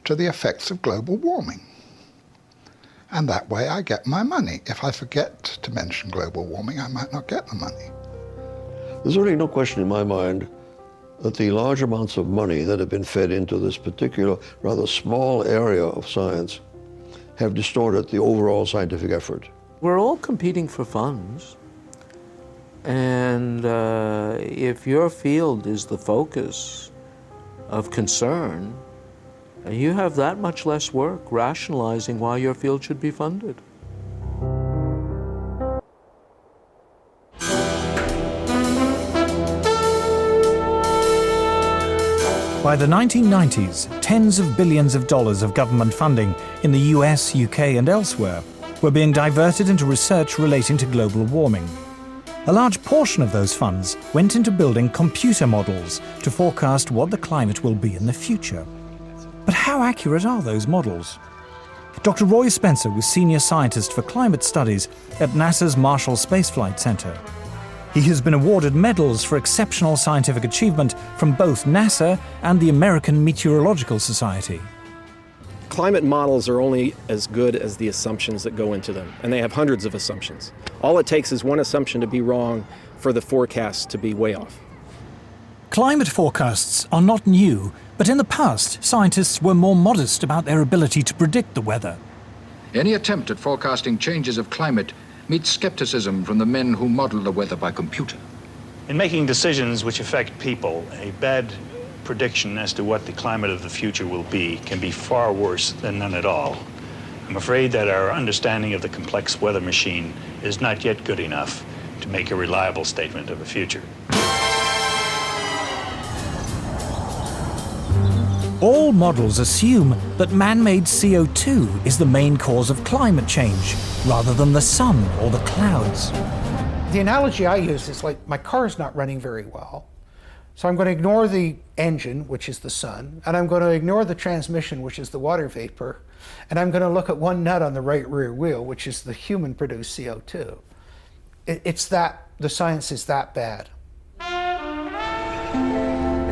to the effects of global warming. And that way I get my money. If I forget to mention global warming, I might not get the money. There's really no question in my mind that the large amounts of money that have been fed into this particular, rather small area of science have distorted the overall scientific effort. We're all competing for funds. And if your field is the focus of concern, you have that much less work rationalizing why your field should be funded. By the 1990s, tens of billions of dollars of government funding in the US, UK and elsewhere were being diverted into research relating to global warming. A large portion of those funds went into building computer models to forecast what the climate will be in the future. But how accurate are those models? Dr. Roy Spencer was Senior Scientist for Climate Studies at NASA's Marshall Space Flight Center. He has been awarded medals for exceptional scientific achievement from both NASA and the American Meteorological Society. Climate models are only as good as the assumptions that go into them, and they have hundreds of assumptions. All it takes is one assumption to be wrong for the forecast to be way off. Climate forecasts are not new, but in the past, scientists were more modest about their ability to predict the weather. Any attempt at forecasting changes of climate meets skepticism from the men who model the weather by computer. In making decisions which affect people, a bad prediction as to what the climate of the future will be can be far worse than none at all. I'm afraid that our understanding of the complex weather machine is not yet good enough to make a reliable statement of the future. All models assume that man-made CO2 is the main cause of climate change, rather than the sun or the clouds. The analogy I use is like my car's not running very well. So I'm going to ignore the engine, which is the sun, and I'm going to ignore the transmission, which is the water vapor, and I'm going to look at one nut on the right rear wheel, which is the human-produced CO2. It's that, the science is that bad.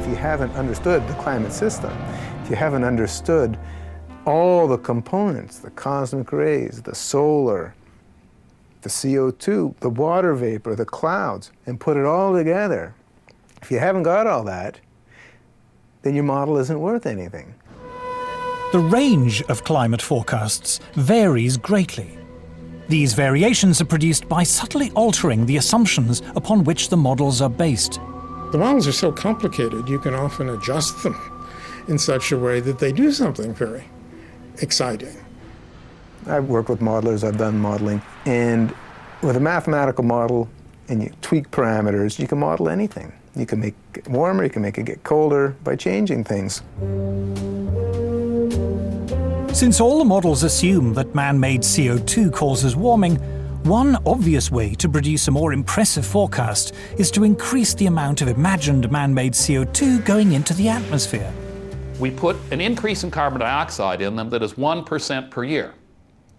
If you haven't understood the climate system, if you haven't understood all the components, the cosmic rays, the solar, the CO2, the water vapor, the clouds, and put it all together, if you haven't got all that, then your model isn't worth anything. The range of climate forecasts varies greatly. These variations are produced by subtly altering the assumptions upon which the models are based. The models are so complicated, you can often adjust them in such a way that they do something very exciting. I've worked with modelers, I've done modeling, and with a mathematical model and you tweak parameters, you can model anything. You can make it warmer, you can make it get colder by changing things. Since all the models assume that man-made CO2 causes warming, one obvious way to produce a more impressive forecast is to increase the amount of imagined man-made CO2 going into the atmosphere. We put an increase in carbon dioxide in them that is 1% per year.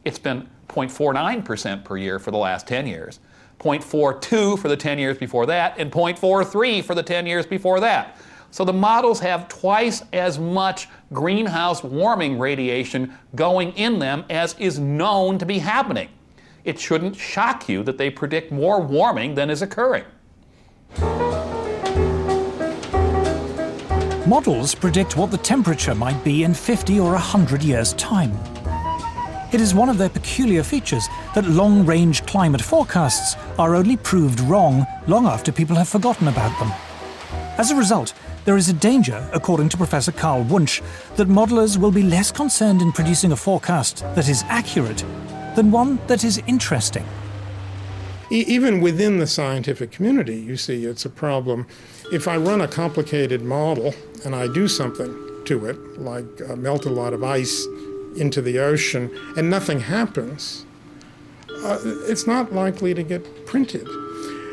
It's been 0.49% per year for the last 10 years, 0.42 for the 10 years before that, and 0.43 for the 10 years before that. So the models have twice as much greenhouse warming radiation going in them as is known to be happening. It shouldn't shock you that they predict more warming than is occurring. Models predict what the temperature might be in 50 or 100 years' time. It is one of their peculiar features that long-range climate forecasts are only proved wrong long after people have forgotten about them. As a result, there is a danger, according to Professor Carl Wunsch, that modelers will be less concerned in producing a forecast that is accurate than one that is interesting. Even within the scientific community, you see, it's a problem. If I run a complicated model and I do something to it, like melt a lot of ice into the ocean, and nothing happens, it's not likely to get printed.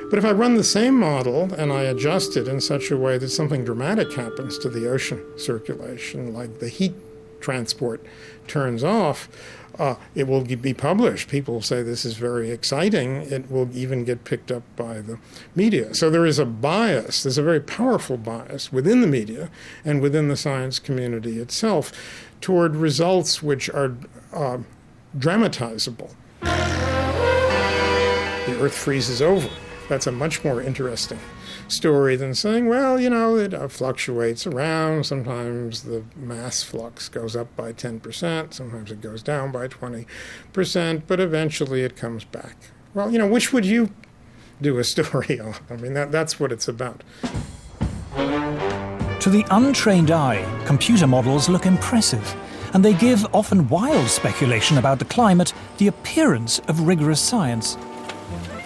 But if I run the same model and I adjust it in such a way that something dramatic happens to the ocean circulation, like the heat transport turns off, it will be published. People will say this is very exciting. It will even get picked up by the media. So there is a bias, there's a very powerful bias within the media and within the science community itself toward results which are dramatizable. The Earth freezes over. That's a much more interesting story than saying, well, you know, it fluctuates around. Sometimes the mass flux goes up by 10%, sometimes it goes down by 20%, but eventually it comes back. Well, you know, which would you do a story on? I mean, that's what it's about. To the untrained eye, computer models look impressive, and they give often wild speculation about the climate the appearance of rigorous science.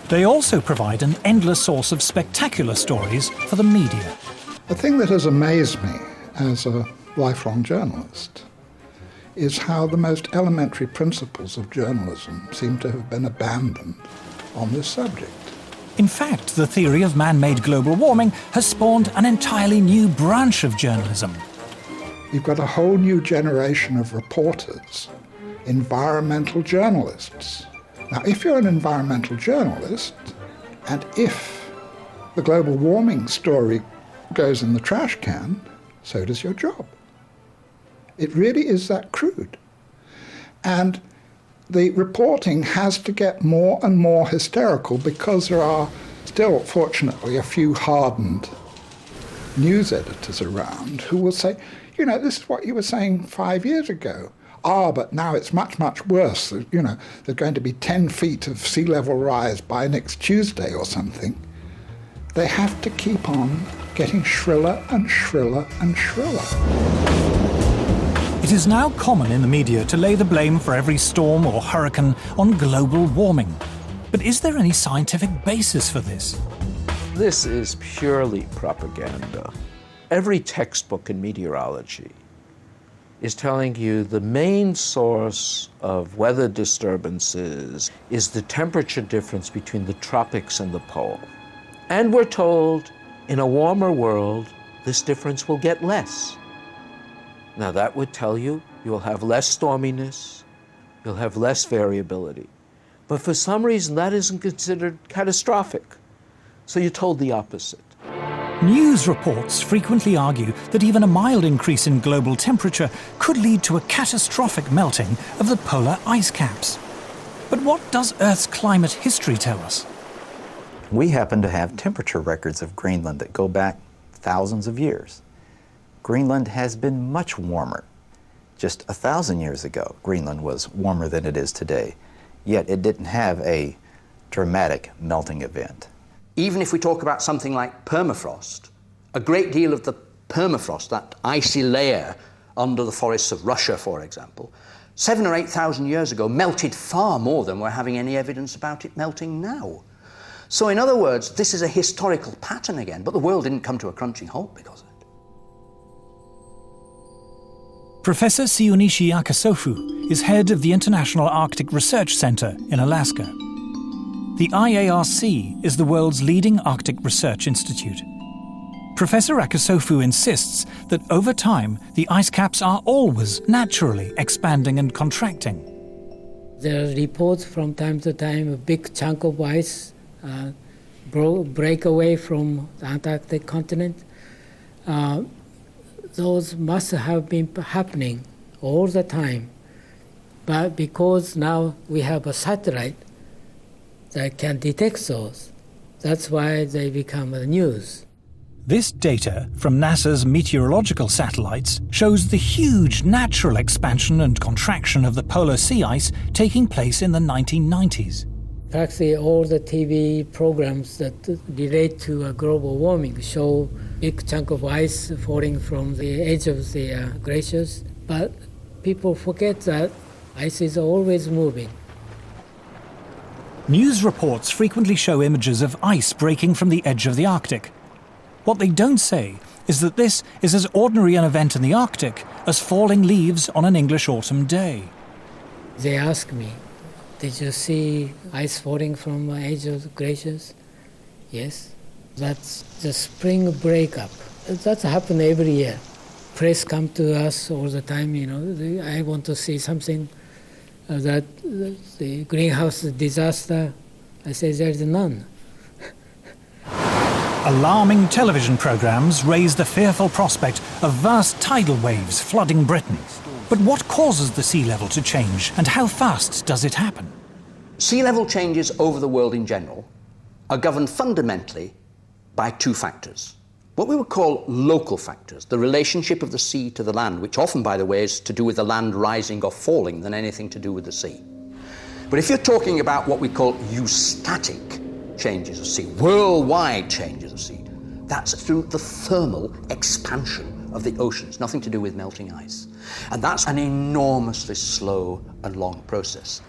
They also provide an endless source of spectacular stories for the media. The thing that has amazed me as a lifelong journalist is how the most elementary principles of journalism seem to have been abandoned on this subject. In fact, the theory of man-made global warming has spawned an entirely new branch of journalism. You've got a whole new generation of reporters, environmental journalists. Now, if you're an environmental journalist, and if the global warming story goes in the trash can, so does your job. It really is that crude. And the reporting has to get more and more hysterical because there are still, fortunately, a few hardened news editors around who will say, you know, this is what you were saying 5 years ago. But now it's much, much worse. You know, there's going to be 10 feet of sea level rise by next Tuesday or something. They have to keep on getting shriller and shriller and shriller. It is now common in the media to lay the blame for every storm or hurricane on global warming. But is there any scientific basis for this? This is purely propaganda. Every textbook in meteorology is telling you the main source of weather disturbances is the temperature difference between the tropics and the pole. And we're told, in a warmer world, this difference will get less. Now that would tell you you'll have less storminess, you'll have less variability. But for some reason that isn't considered catastrophic. So you're told the opposite. News reports frequently argue that even a mild increase in global temperature could lead to a catastrophic melting of the polar ice caps. But what does Earth's climate history tell us? We happen to have temperature records of Greenland that go back thousands of years. Greenland has been much warmer. Just 1,000 years ago, Greenland was warmer than it is today, yet it didn't have a dramatic melting event. Even if we talk about something like permafrost, a great deal of the permafrost, that icy layer under the forests of Russia, for example, 7,000 or 8,000 years ago melted far more than we're having any evidence about it melting now. So in other words, this is a historical pattern again, but the world didn't come to a crunching halt because of it. Professor Siunishi Akasofu is head of the International Arctic Research Center in Alaska. The IARC is the world's leading Arctic research institute. Professor Akasofu insists that over time, the ice caps are always naturally expanding and contracting. There are reports from time to time a big chunk of ice break away from the Antarctic continent. Those must have been happening all the time. But because now we have a satellite that can detect those, that's why they become the news. This data from NASA's meteorological satellites shows the huge natural expansion and contraction of the polar sea ice taking place in the 1990s. Practically all the TV programs that relate to global warming show big chunk of ice falling from the edge of the glaciers, but people forget that ice is always moving. News reports frequently show images of ice breaking from the edge of the Arctic. What they don't say is that this is as ordinary an event in the Arctic as falling leaves on an English autumn day. They ask me, did you see ice falling from the edge of the glaciers? Yes. That's the spring breakup. That's happened every year. Press come to us all the time, you know, I want to see something that the greenhouse disaster. I say there's none. Alarming television programs raise the fearful prospect of vast tidal waves flooding Britain. But what causes the sea level to change, and how fast does it happen? Sea level changes over the world in general are governed fundamentally by two factors. What we would call local factors, the relationship of the sea to the land, which often, by the way, is to do with the land rising or falling than anything to do with the sea. But if you're talking about what we call eustatic changes of sea, worldwide changes of sea, that's through the thermal expansion of the oceans, nothing to do with melting ice. And that's an enormously slow and long process.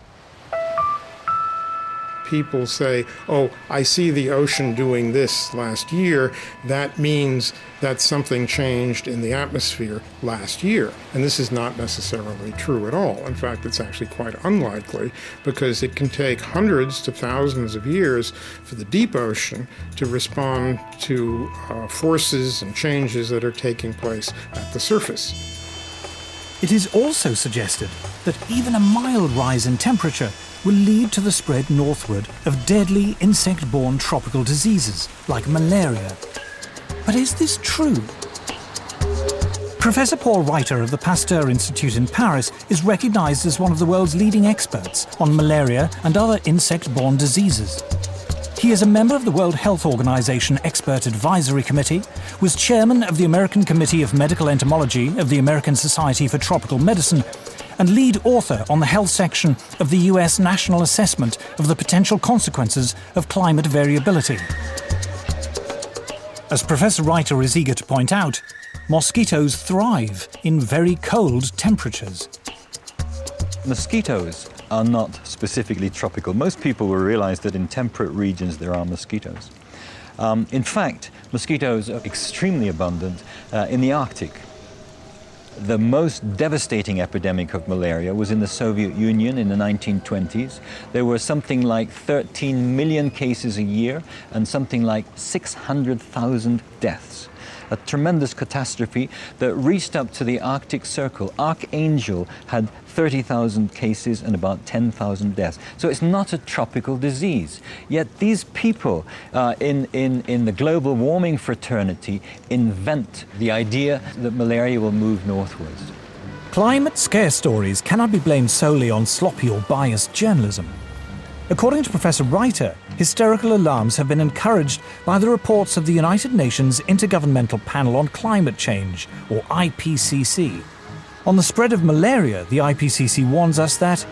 people say, oh, I see the ocean doing this last year, that means that something changed in the atmosphere last year. And this is not necessarily true at all. In fact, it's actually quite unlikely, because it can take hundreds to thousands of years for the deep ocean to respond to forces and changes that are taking place at the surface. It is also suggested that even a mild rise in temperature will lead to the spread northward of deadly insect-borne tropical diseases like malaria. But is this true? Professor Paul Reiter of the Pasteur Institute in Paris is recognized as one of the world's leading experts on malaria and other insect-borne diseases. He is a member of the World Health Organization Expert Advisory Committee, was chairman of the American Committee of Medical Entomology of the American Society for Tropical Medicine, and lead author on the health section of the US National Assessment of the Potential Consequences of Climate Variability. As Professor Reiter is eager to point out, mosquitoes thrive in very cold temperatures. Mosquitoes are not specifically tropical. Most people will realize that in temperate regions there are mosquitoes. In fact, mosquitoes are extremely abundant in the Arctic. The most devastating epidemic of malaria was in the Soviet Union in the 1920s. There were something like 13 million cases a year and something like 600,000 deaths. A tremendous catastrophe that reached up to the Arctic Circle. Archangel had 30,000 cases and about 10,000 deaths. So it's not a tropical disease. Yet these people in the global warming fraternity invent the idea that malaria will move northwards. Climate scare stories cannot be blamed solely on sloppy or biased journalism. According to Professor Reiter, hysterical alarms have been encouraged by the reports of the United Nations Intergovernmental Panel on Climate Change, or IPCC. On the spread of malaria, the IPCC warns us that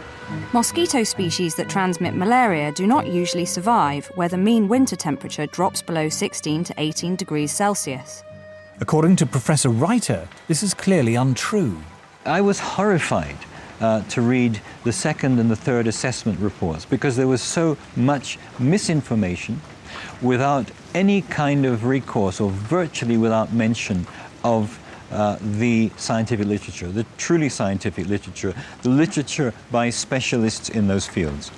mosquito species that transmit malaria do not usually survive where the mean winter temperature drops below 16 to 18 degrees Celsius. According to Professor Reiter, this is clearly untrue. I was horrified to read the second and the third assessment reports because there was so much misinformation without any kind of recourse, or virtually without mention of the scientific literature, the truly scientific literature, the literature by specialists in those fields.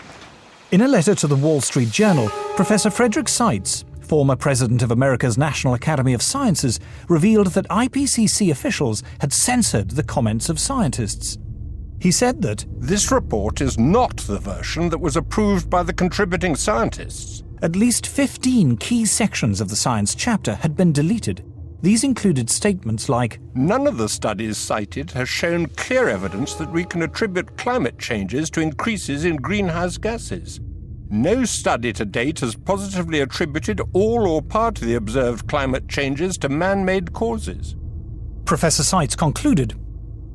In a letter to the Wall Street Journal, Professor Frederick Seitz, former president of America's National Academy of Sciences, revealed that IPCC officials had censored the comments of scientists. He said that this report is not the version that was approved by the contributing scientists. At least 15 key sections of the science chapter had been deleted. These included statements like, none of the studies cited has shown clear evidence that we can attribute climate changes to increases in greenhouse gases. No study to date has positively attributed all or part of the observed climate changes to man-made causes. Professor Seitz concluded,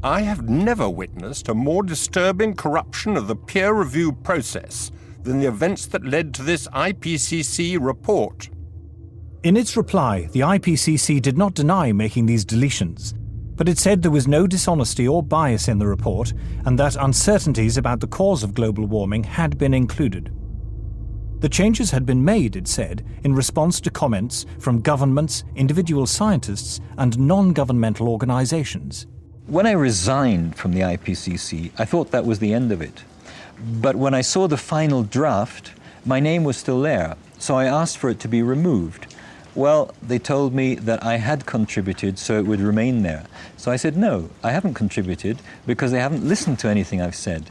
I have never witnessed a more disturbing corruption of the peer review process than the events that led to this IPCC report. In its reply, the IPCC did not deny making these deletions, but it said there was no dishonesty or bias in the report and that uncertainties about the cause of global warming had been included. The changes had been made, it said, in response to comments from governments, individual scientists, and non-governmental organizations. When I resigned from the IPCC, I thought that was the end of it. But when I saw the final draft, my name was still there, so I asked for it to be removed. Well, they told me that I had contributed, so it would remain there. So I said, no, I haven't contributed because they haven't listened to anything I've said.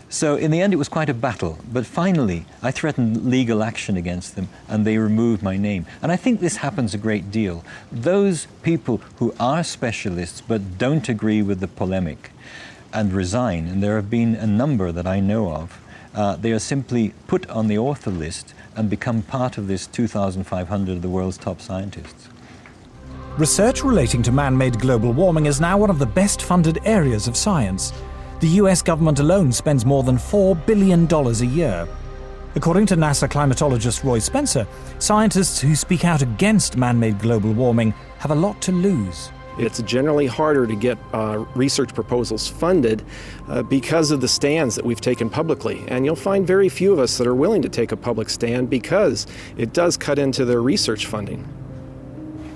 So in the end, it was quite a battle. But finally, I threatened legal action against them, and they removed my name. And I think this happens a great deal. Those people who are specialists but don't agree with the polemic and resign, and there have been a number that I know of, they are simply put on the author list and become part of this 2,500 of the world's top scientists. Research relating to man-made global warming is now one of the best-funded areas of science. The US government alone spends more than $4 billion a year. According to NASA climatologist Roy Spencer, scientists who speak out against man-made global warming have a lot to lose. It's generally harder to get research proposals funded because of the stands that we've taken publicly. And you'll find very few of us that are willing to take a public stand because it does cut into their research funding.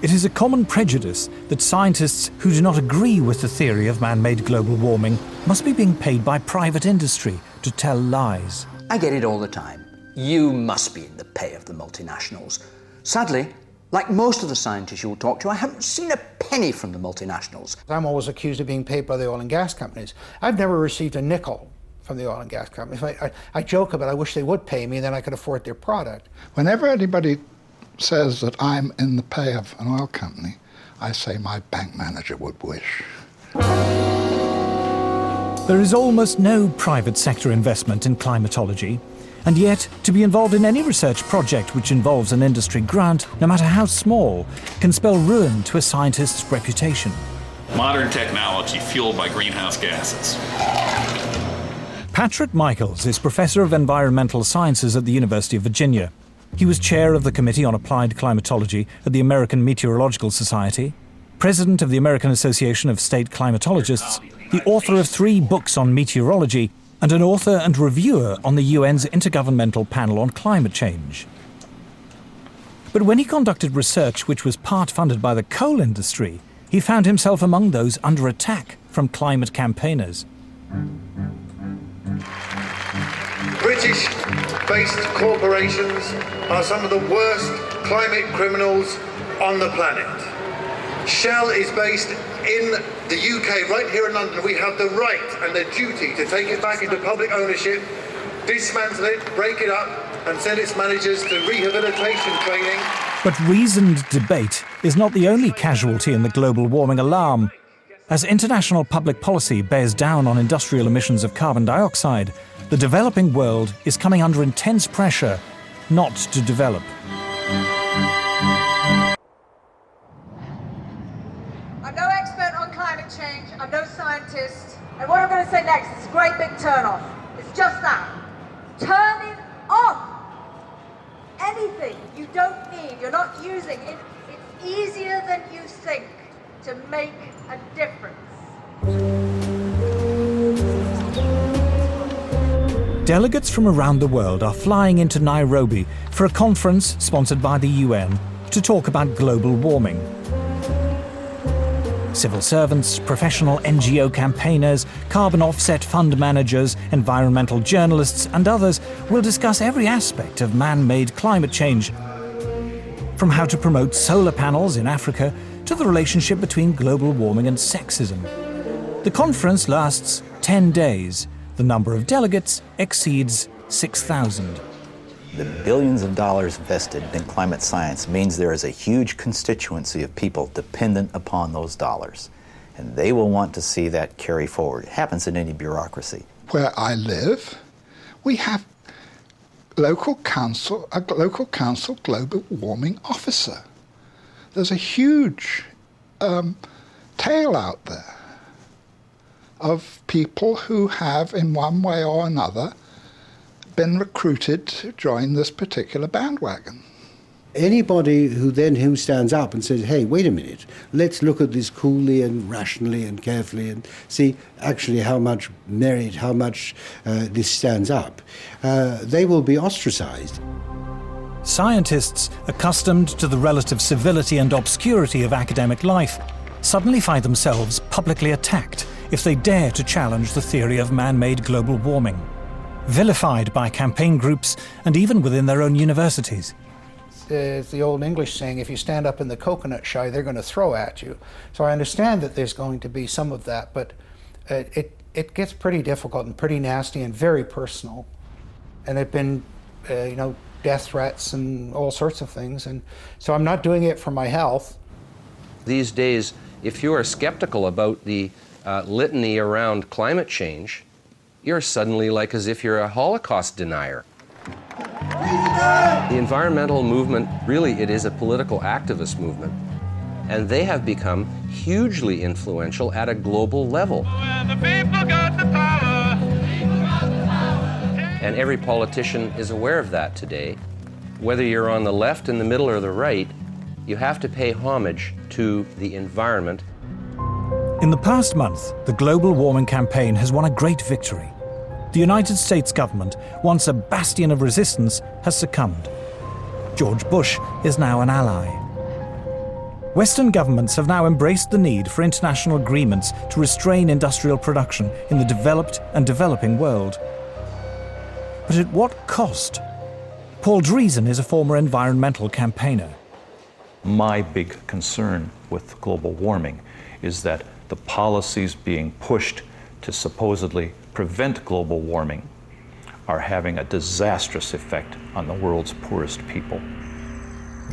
It is a common prejudice that scientists who do not agree with the theory of man-made global warming must be being paid by private industry to tell lies. I get it all the time. You must be in the pay of the multinationals. Sadly, like most of the scientists you'll talk to, I haven't seen a penny from the multinationals. I'm always accused of being paid by the oil and gas companies. I've never received a nickel from the oil and gas companies. I joke about I wish they would pay me, then I could afford their product. Whenever anybody says that I'm in the pay of an oil company, I say my bank manager would wish. There is almost no private sector investment in climatology, and yet to be involved in any research project which involves an industry grant, no matter how small, can spell ruin to a scientist's reputation. Modern technology fueled by greenhouse gases. Patrick Michaels is Professor of Environmental Sciences at the University of Virginia. He was chair of the Committee on Applied Climatology at the American Meteorological Society, president of the American Association of State Climatologists, the author of 3 books on meteorology, and an author and reviewer on the UN's Intergovernmental Panel on Climate Change. But when he conducted research which was part funded by the coal industry, he found himself among those under attack from climate campaigners. British-based corporations are some of the worst climate criminals on the planet. Shell is based in the UK, right here in London. We have the right and the duty to take it back into public ownership, dismantle it, break it up, and send its managers to rehabilitation training. But reasoned debate is not the only casualty in the global warming alarm. As international public policy bears down on industrial emissions of carbon dioxide, the developing world is coming under intense pressure not to develop. I'm no expert on climate change, I'm no scientist, and what I'm going to say next is a great big turn-off. It's just that. Turning off anything you don't need, you're not using. It's easier than you think to make a difference. Delegates from around the world are flying into Nairobi for a conference sponsored by the UN to talk about global warming. Civil servants, professional NGO campaigners, carbon offset fund managers, environmental journalists, and others will discuss every aspect of man-made climate change, from how to promote solar panels in Africa to the relationship between global warming and sexism. The conference lasts 10 days. The number of delegates exceeds 6,000. The billions of dollars invested in climate science means there is a huge constituency of people dependent upon those dollars. And they will want to see that carry forward. It happens in any bureaucracy. Where I live, we have a local council global warming officer. There's a huge tail out there of people who have, in one way or another, been recruited to join this particular bandwagon. Anybody who stands up and says, hey, wait a minute, let's look at this coolly and rationally and carefully and see actually how much merit, how much this stands up, they will be ostracized. Scientists, accustomed to the relative civility and obscurity of academic life, suddenly find themselves publicly attacked if they dare to challenge the theory of man-made global warming, vilified by campaign groups and even within their own universities. It's the old English saying, if you stand up in the coconut shy, they're going to throw at you. So I understand that there's going to be some of that, but it gets pretty difficult and pretty nasty and very personal. And it's been, death threats and all sorts of things. And so I'm not doing it for my health. These days, if you are skeptical about the litany around climate change, you're suddenly like as if you're a Holocaust denier. The environmental movement, really, it is a political activist movement. And they have become hugely influential at a global level. And every politician is aware of that today. Whether you're on the left, in the middle, or the right, you have to pay homage to the environment. In the past month, the global warming campaign has won a great victory. The United States government, once a bastion of resistance, has succumbed. George Bush is now an ally. Western governments have now embraced the need for international agreements to restrain industrial production in the developed and developing world. But at what cost? Paul Driesen is a former environmental campaigner. My big concern with global warming is that the policies being pushed to supposedly prevent global warming are having a disastrous effect on the world's poorest people.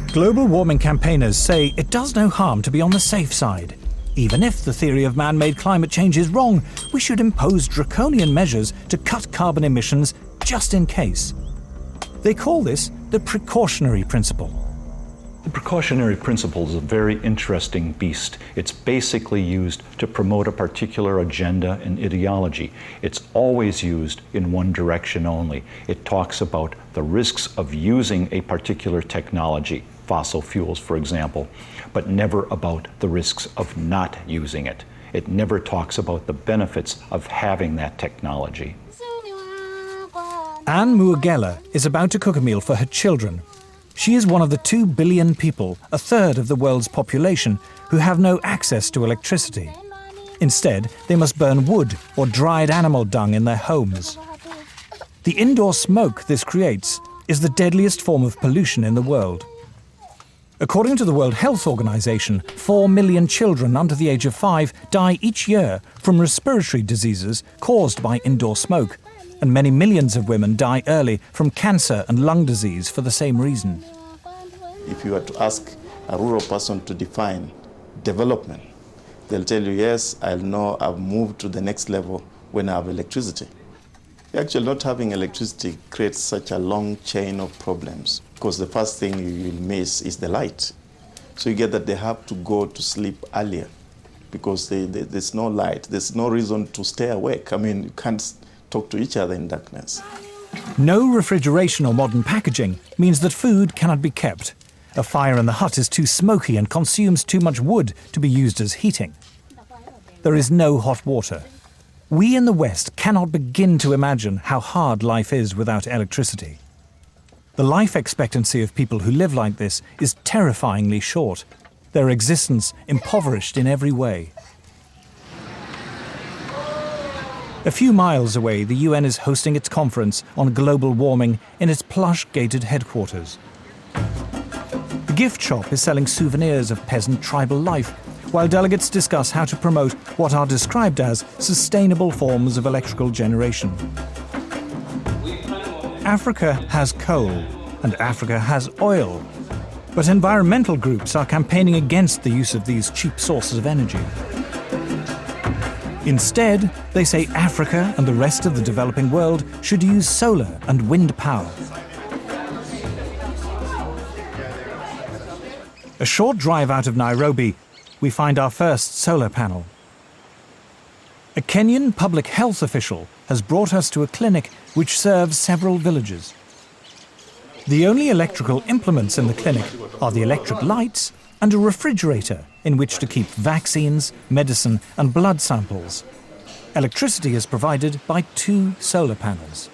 Global warming campaigners say it does no harm to be on the safe side. Even if the theory of man-made climate change is wrong, we should impose draconian measures to cut carbon emissions just in case. They call this the precautionary principle. The precautionary principle is a very interesting beast. It's basically used to promote a particular agenda and ideology. It's always used in one direction only. It talks about the risks of using a particular technology, fossil fuels, for example, but never about the risks of not using it. It never talks about the benefits of having that technology. Anne Muagela is about to cook a meal for her children. She is one of the 2 billion people, a third of the world's population, who have no access to electricity. Instead, they must burn wood or dried animal dung in their homes. The indoor smoke this creates is the deadliest form of pollution in the world. According to the World Health Organization, 4 million children under the age of 5 die each year from respiratory diseases caused by indoor smoke, and many millions of women die early from cancer and lung disease for the same reason. If you were to ask a rural person to define development, they'll tell you, yes, I'll know I've moved to the next level when I have electricity. Actually, not having electricity creates such a long chain of problems because the first thing you will miss is the light. So you get that they have to go to sleep earlier because there's no light. There's no reason to stay awake. I mean, you can't talk to each other in darkness. No refrigeration or modern packaging means that food cannot be kept. A fire in the hut is too smoky and consumes too much wood to be used as heating. There is no hot water. We in the West cannot begin to imagine how hard life is without electricity. The life expectancy of people who live like this is terrifyingly short, their existence impoverished in every way. A few miles away, the UN is hosting its conference on global warming in its plush gated headquarters. The gift shop is selling souvenirs of peasant tribal life, while delegates discuss how to promote what are described as sustainable forms of electrical generation. Africa has coal, and Africa has oil, but environmental groups are campaigning against the use of these cheap sources of energy. Instead, they say Africa and the rest of the developing world should use solar and wind power. A short drive out of Nairobi, we find our first solar panel. A Kenyan public health official has brought us to a clinic which serves several villages. The only electrical implements in the clinic are the electric lights and a refrigerator in which to keep vaccines, medicine and blood samples. Electricity is provided by 2 solar panels.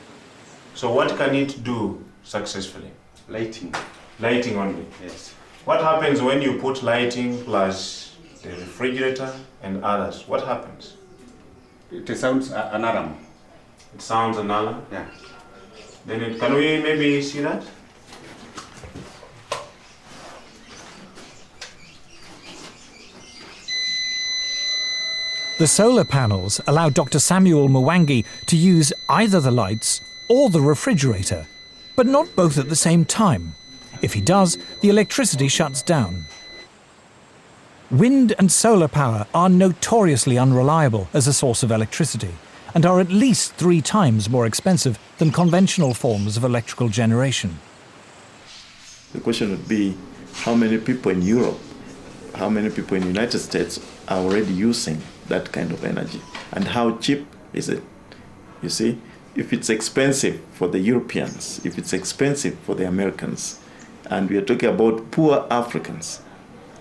So what can it do successfully? Lighting. Lighting only? Yes. What happens when you put lighting plus the refrigerator and others? What happens? It sounds an alarm. It sounds an alarm? Yeah. Then can we maybe see that? The solar panels allow Dr. Samuel Mwangi to use either the lights or the refrigerator, but not both at the same time. If he does, the electricity shuts down. Wind and solar power are notoriously unreliable as a source of electricity and are at least 3 times more expensive than conventional forms of electrical generation. The question would be, how many people in Europe, how many people in the United States are already using that kind of energy? And how cheap is it? You see, if it's expensive for the Europeans, if it's expensive for the Americans, and we are talking about poor Africans,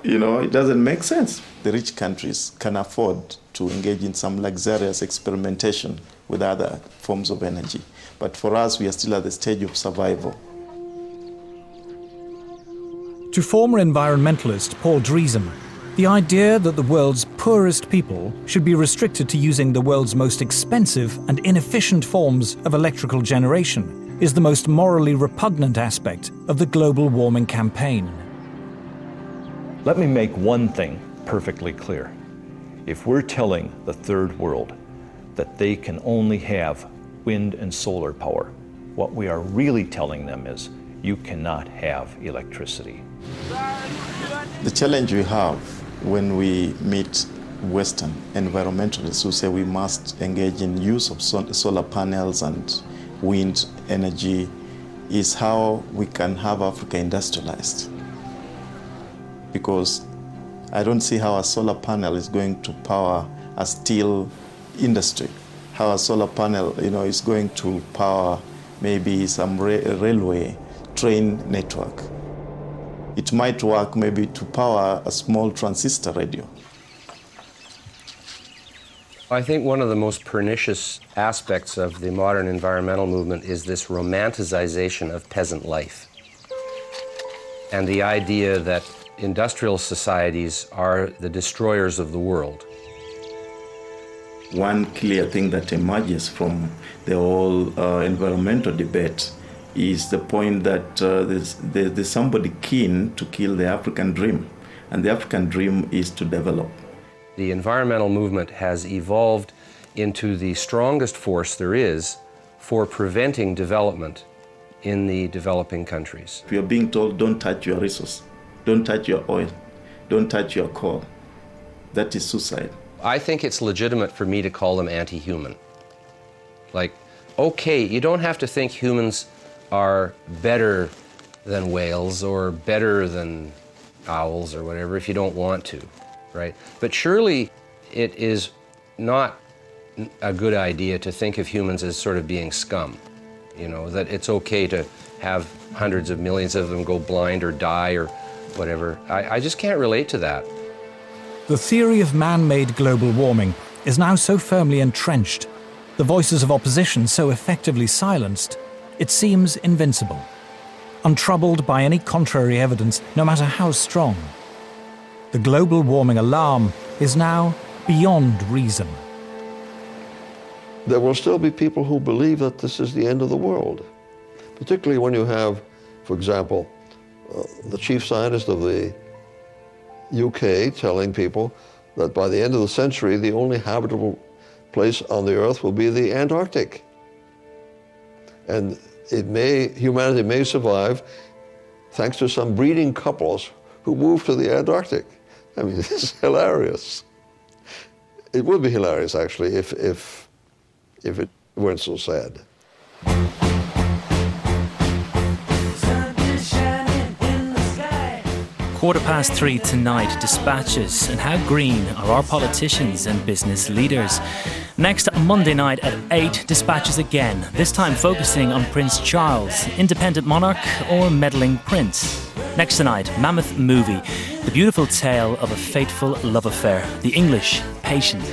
it doesn't make sense. The rich countries can afford to engage in some luxurious experimentation with other forms of energy. But for us, we are still at the stage of survival. To former environmentalist Paul Driesen, the idea that the world's poorest people should be restricted to using the world's most expensive and inefficient forms of electrical generation is the most morally repugnant aspect of the global warming campaign. Let me make one thing perfectly clear. If we're telling the third world that they can only have wind and solar power, what we are really telling them is you cannot have electricity. The challenge we have when we meet Western environmentalists who say we must engage in use of solar panels and wind energy is how we can have Africa industrialized. Because I don't see how a solar panel is going to power a steel industry, how a solar panel is going to power maybe some railway train network. It might work maybe to power a small transistor radio. I think one of the most pernicious aspects of the modern environmental movement is this romanticization of peasant life. And the idea that industrial societies are the destroyers of the world. One clear thing that emerges from the whole environmental debate is the point that there's somebody keen to kill the African dream, and the African dream is to develop. The environmental movement has evolved into the strongest force there is for preventing development in the developing countries. If you're being told, don't touch your resource, don't touch your oil, don't touch your coal, that is suicide. I think it's legitimate for me to call them anti-human. Like, okay, you don't have to think humans are better than whales or better than owls or whatever if you don't want to, right? But surely it is not a good idea to think of humans as sort of being scum, that it's okay to have hundreds of millions of them go blind or die or whatever. I just can't relate to that. The theory of man-made global warming is now so firmly entrenched, the voices of opposition so effectively silenced, it seems invincible, untroubled by any contrary evidence, no matter how strong. The global warming alarm is now beyond reason. There will still be people who believe that this is the end of the world, particularly when you have, for example, the chief scientist of the UK telling people that by the end of the century, the only habitable place on the Earth will be the Antarctic. And humanity may survive thanks to some breeding couples who moved to the Antarctic. I mean, it's hilarious. It would be hilarious, actually, if it weren't so sad. 3:15 tonight, dispatches and how green are our politicians and business leaders. Next Monday night at 8, dispatches again, this time focusing on Prince Charles, independent monarch or meddling prince. Next tonight, Mammoth Movie, the beautiful tale of a fateful love affair, the English Patient.